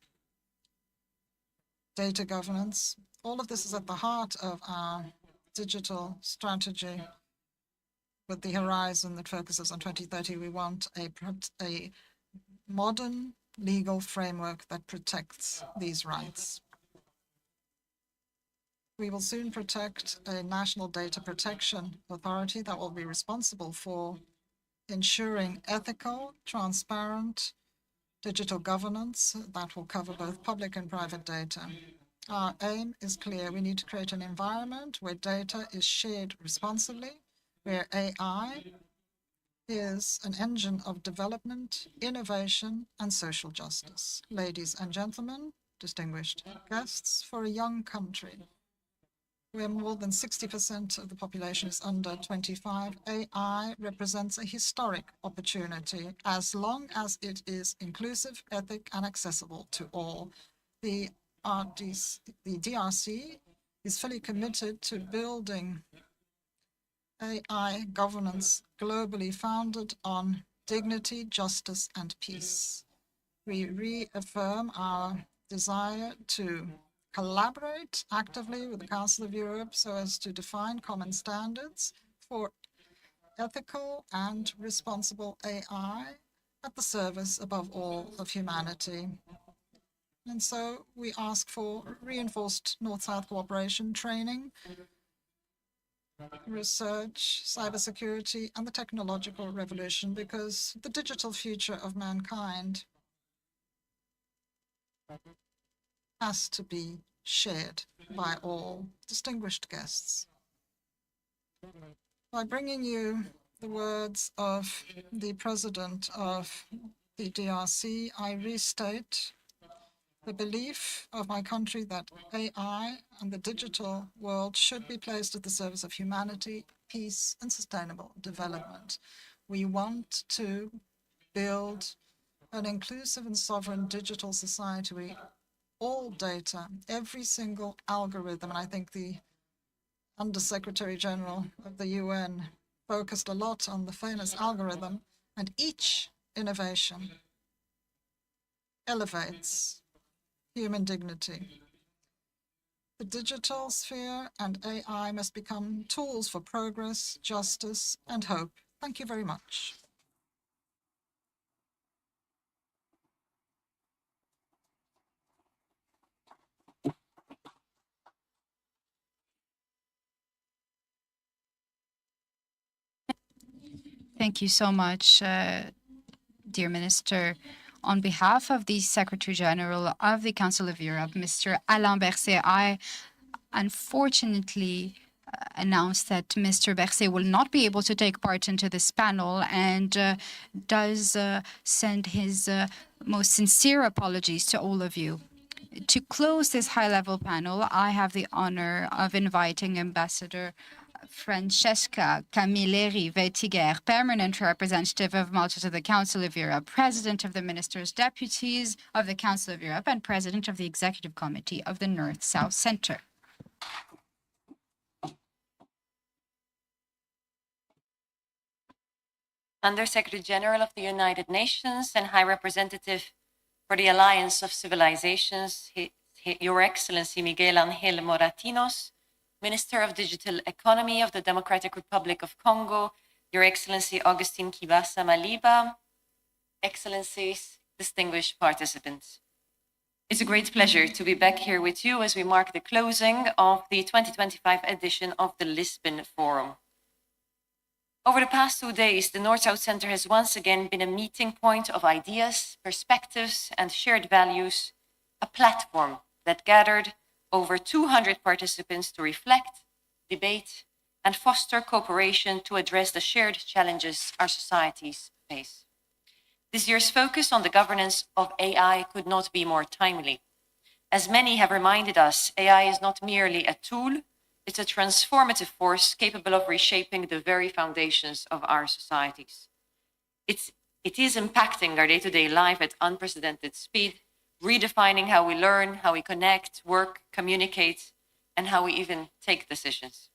data governance, all of this is at the heart of our digital strategy. With the horizon that focuses on 2030, we want a modern legal framework that protects these rights. We will soon protect a national data protection authority that will be responsible for ensuring ethical, transparent digital governance that will cover both public and private data. Our aim is clear. We need to create an environment where data is shared responsibly, where AI is an engine of development, innovation, and social justice. Ladies and gentlemen, distinguished guests, for a young country where more than 60% of the population is under 25, AI represents a historic opportunity as long as it is inclusive, ethic, and accessible to all. The DRC is fully committed to building AI governance globally founded on dignity, justice, and peace. We reaffirm our desire to collaborate actively with the Council of Europe so as to define common standards for ethical and responsible AI at the service, above all, of humanity. And so we ask for reinforced North-South cooperation training, research, cybersecurity, and the technological revolution, because the digital future of mankind has to be shared by all. Distinguished guests, by bringing you the words of the president of the DRC, I restate the belief of my country that AI and the digital world should be placed at the service of humanity, peace, and sustainable development. We want to build an inclusive and sovereign digital society. All data, every single algorithm, and I think the Undersecretary General of the UN focused a lot on the famous algorithm, and each innovation elevates human dignity. The digital sphere and AI must become tools for progress, justice, and hope. Thank you very much. Thank you so much, dear Minister. On behalf of the Secretary General of the Council of Europe, Mr. Alain Berset, I unfortunately announced that Mr. Berset will not be able to take part into this panel and does send his most sincere apologies to all of you. To close this high-level panel, I have the honor of inviting Ambassador Francesca Camilleri Vetiger, Permanent Representative of Malta to the Council of Europe, President of the Ministers' Deputies of the Council of Europe, and President of the Executive Committee of the North-South Center. Under-Secretary General of the United Nations and High Representative for the Alliance of Civilizations, Your Excellency Miguel Ángel Moratinos, Minister of Digital Economy of the Democratic Republic of Congo, Your Excellency Augustin Kibasa Maliba, Excellencies, distinguished participants. It's a great pleasure to be back here with you as we mark the closing of the 2025 edition of the Lisbon Forum. Over the past 2 days, the North-South Center has once again been a meeting point of ideas, perspectives, and shared values, a platform that gathered over 200 participants to reflect, debate, and foster cooperation to address the shared challenges our societies face. This year's focus on the governance of AI could not be more timely. As many have reminded us, AI is not merely a tool, it's a transformative force capable of reshaping the very foundations of our societies. It is impacting our day-to-day life at unprecedented speed, redefining how we learn, how we connect, work, communicate, and how we even take decisions.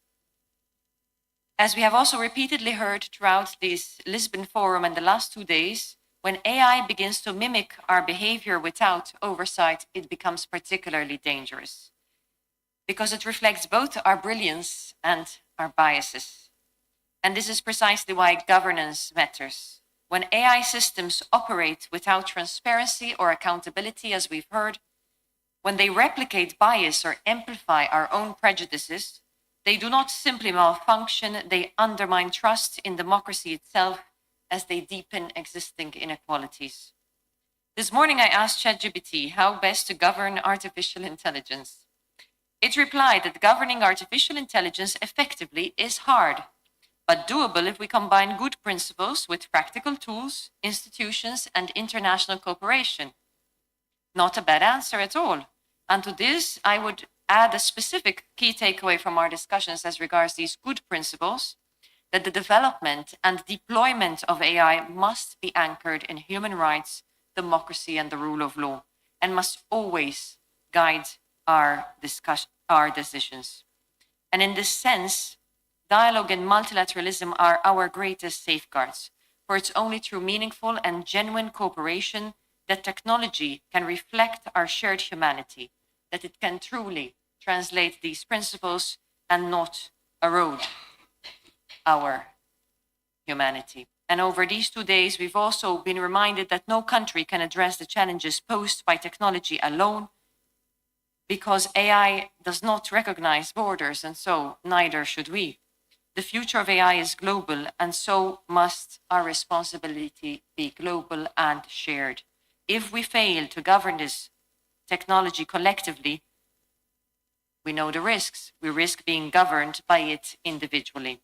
As we have also repeatedly heard throughout this Lisbon Forum and the last 2 days, when AI begins to mimic our behavior without oversight, it becomes particularly dangerous, because it reflects both our brilliance and our biases. And this is precisely why governance matters. When AI systems operate without transparency or accountability, as we've heard, when they replicate bias or amplify our own prejudices, they do not simply malfunction, they undermine trust in democracy itself as they deepen existing inequalities. This morning I asked ChatGPT how best to govern artificial intelligence. It replied that governing artificial intelligence effectively is hard, but doable if we combine good principles with practical tools, institutions, and international cooperation. Not a bad answer at all. And to this, I would add a specific key takeaway from our discussions as regards these good principles, that the development and deployment of AI must be anchored in human rights, democracy, and the rule of law, and must always guide our decisions. And in this sense, dialogue and multilateralism are our greatest safeguards, for it's only through meaningful and genuine cooperation that technology can reflect our shared humanity, that it can truly translate these principles and not erode our humanity. And over these 2 days, we've also been reminded that no country can address the challenges posed by technology alone, because AI does not recognize borders, and so neither should we. The future of AI is global, and so must our responsibility be global and shared. If we fail to govern this technology collectively, we know the risks. We risk being governed by it individually.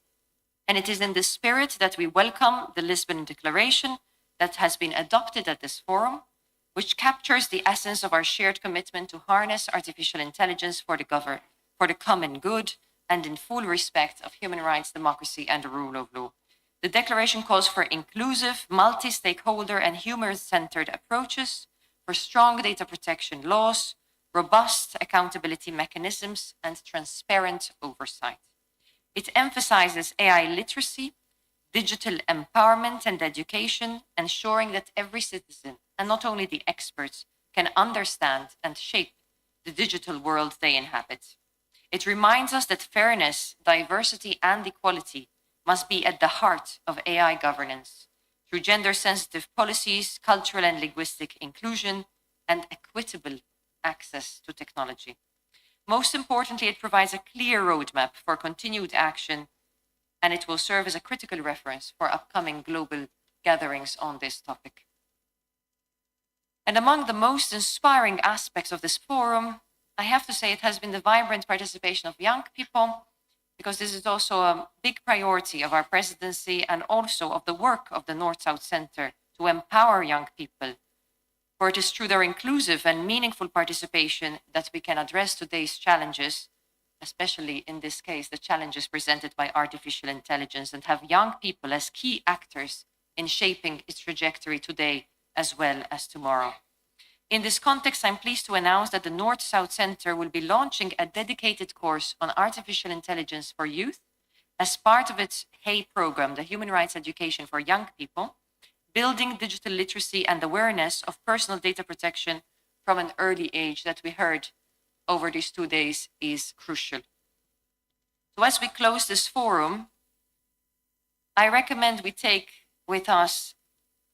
And it is in this spirit that we welcome the Lisbon Declaration that has been adopted at this forum, which captures the essence of our shared commitment to harness artificial intelligence for the common good and in full respect of human rights, democracy, and the rule of law. The declaration calls for inclusive, multi-stakeholder, and human-centered approaches, for strong data protection laws, robust accountability mechanisms, and transparent oversight. It emphasizes AI literacy, digital empowerment, and education, ensuring that every citizen, and not only the experts, can understand and shape the digital world they inhabit. It reminds us that fairness, diversity, and equality must be at the heart of AI governance through gender-sensitive policies, cultural and linguistic inclusion, and equitable access to technology. Most importantly, it provides a clear roadmap for continued action, and it will serve as a critical reference for upcoming global gatherings on this topic. And among the most inspiring aspects of this forum, I have to say it has been the vibrant participation of young people, because this is also a big priority of our presidency and also of the work of the North-South Center to empower young people. For it is through their inclusive and meaningful participation that we can address today's challenges, especially in this case, the challenges presented by artificial intelligence, and have young people as key actors in shaping its trajectory today as well as tomorrow. In this context, I'm pleased to announce that the North-South Center will be launching a dedicated course on artificial intelligence for youth as part of its HEY program, the Human Rights Education for Young People, building digital literacy and awareness of personal data protection from an early age that we heard over these 2 days is crucial. So as we close this forum, I recommend we take with us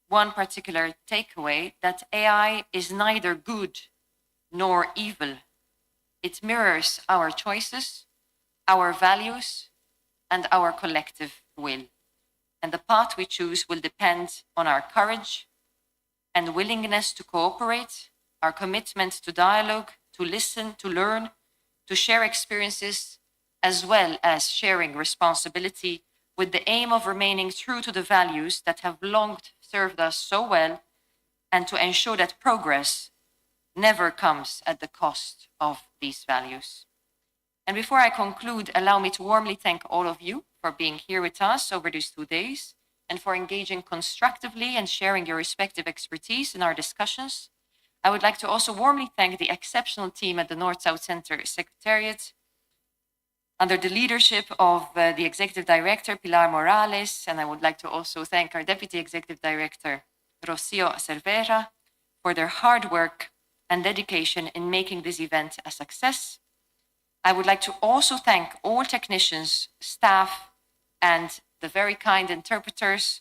one particular takeaway, that AI is neither good nor evil. It mirrors our choices, our values, and our collective will. And the path we choose will depend on our courage and willingness to cooperate, our commitment to dialogue, to listen, to learn, to share experiences, as well as sharing responsibility, with the aim of remaining true to the values that have long served us so well, and to ensure that progress never comes at the cost of these values. And before I conclude, allow me to warmly thank all of you for being here with us over these 2 days and for engaging constructively and sharing your respective expertise in our discussions. I would like to also warmly thank the exceptional team at the North-South Center Secretariat, under the leadership of the Executive Director, Pilar Morales, and I would like to also thank our Deputy Executive Director, Rocio Cervera, for their hard work and dedication in making this event a success. I would like to also thank all technicians, staff, and the very kind interpreters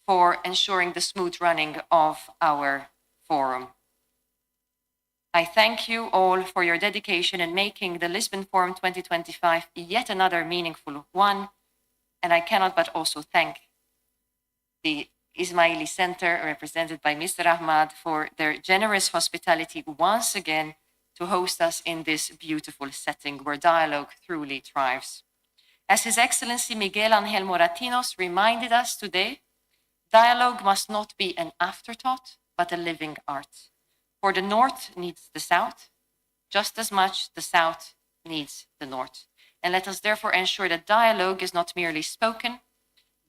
for ensuring the smooth running of our forum. I thank you all for your dedication in making the Lisbon Forum 2025 yet another meaningful one. And I cannot but also thank the Ismaili Center, represented by Mr. Ahmad, for their generous hospitality once again to host us in this beautiful setting where dialogue truly thrives. As His Excellency Miguel Ángel Moratinos reminded us today, dialogue must not be an afterthought, but a living art. For the North needs the South, just as much the South needs the North. And let us therefore ensure that dialogue is not merely spoken,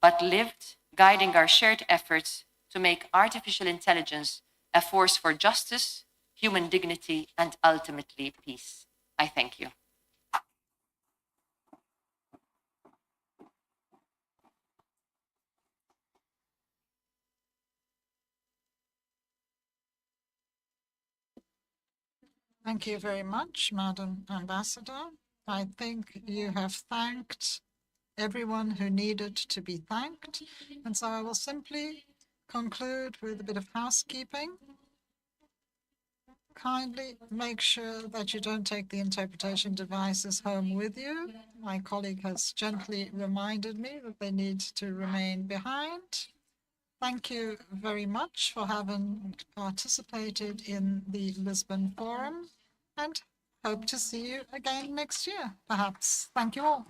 but lived, guiding our shared efforts to make artificial intelligence a force for justice, human dignity, and ultimately peace. I thank you. Thank you very much, Madam Ambassador. I think you have thanked everyone who needed to be thanked. And so I will simply conclude with a bit of housekeeping. Kindly make sure that you don't take the interpretation devices home with you. My colleague has gently reminded me that they need to remain behind. Thank you very much for having participated in the Lisbon Forum, and hope to see you again next year, perhaps. Thank you all.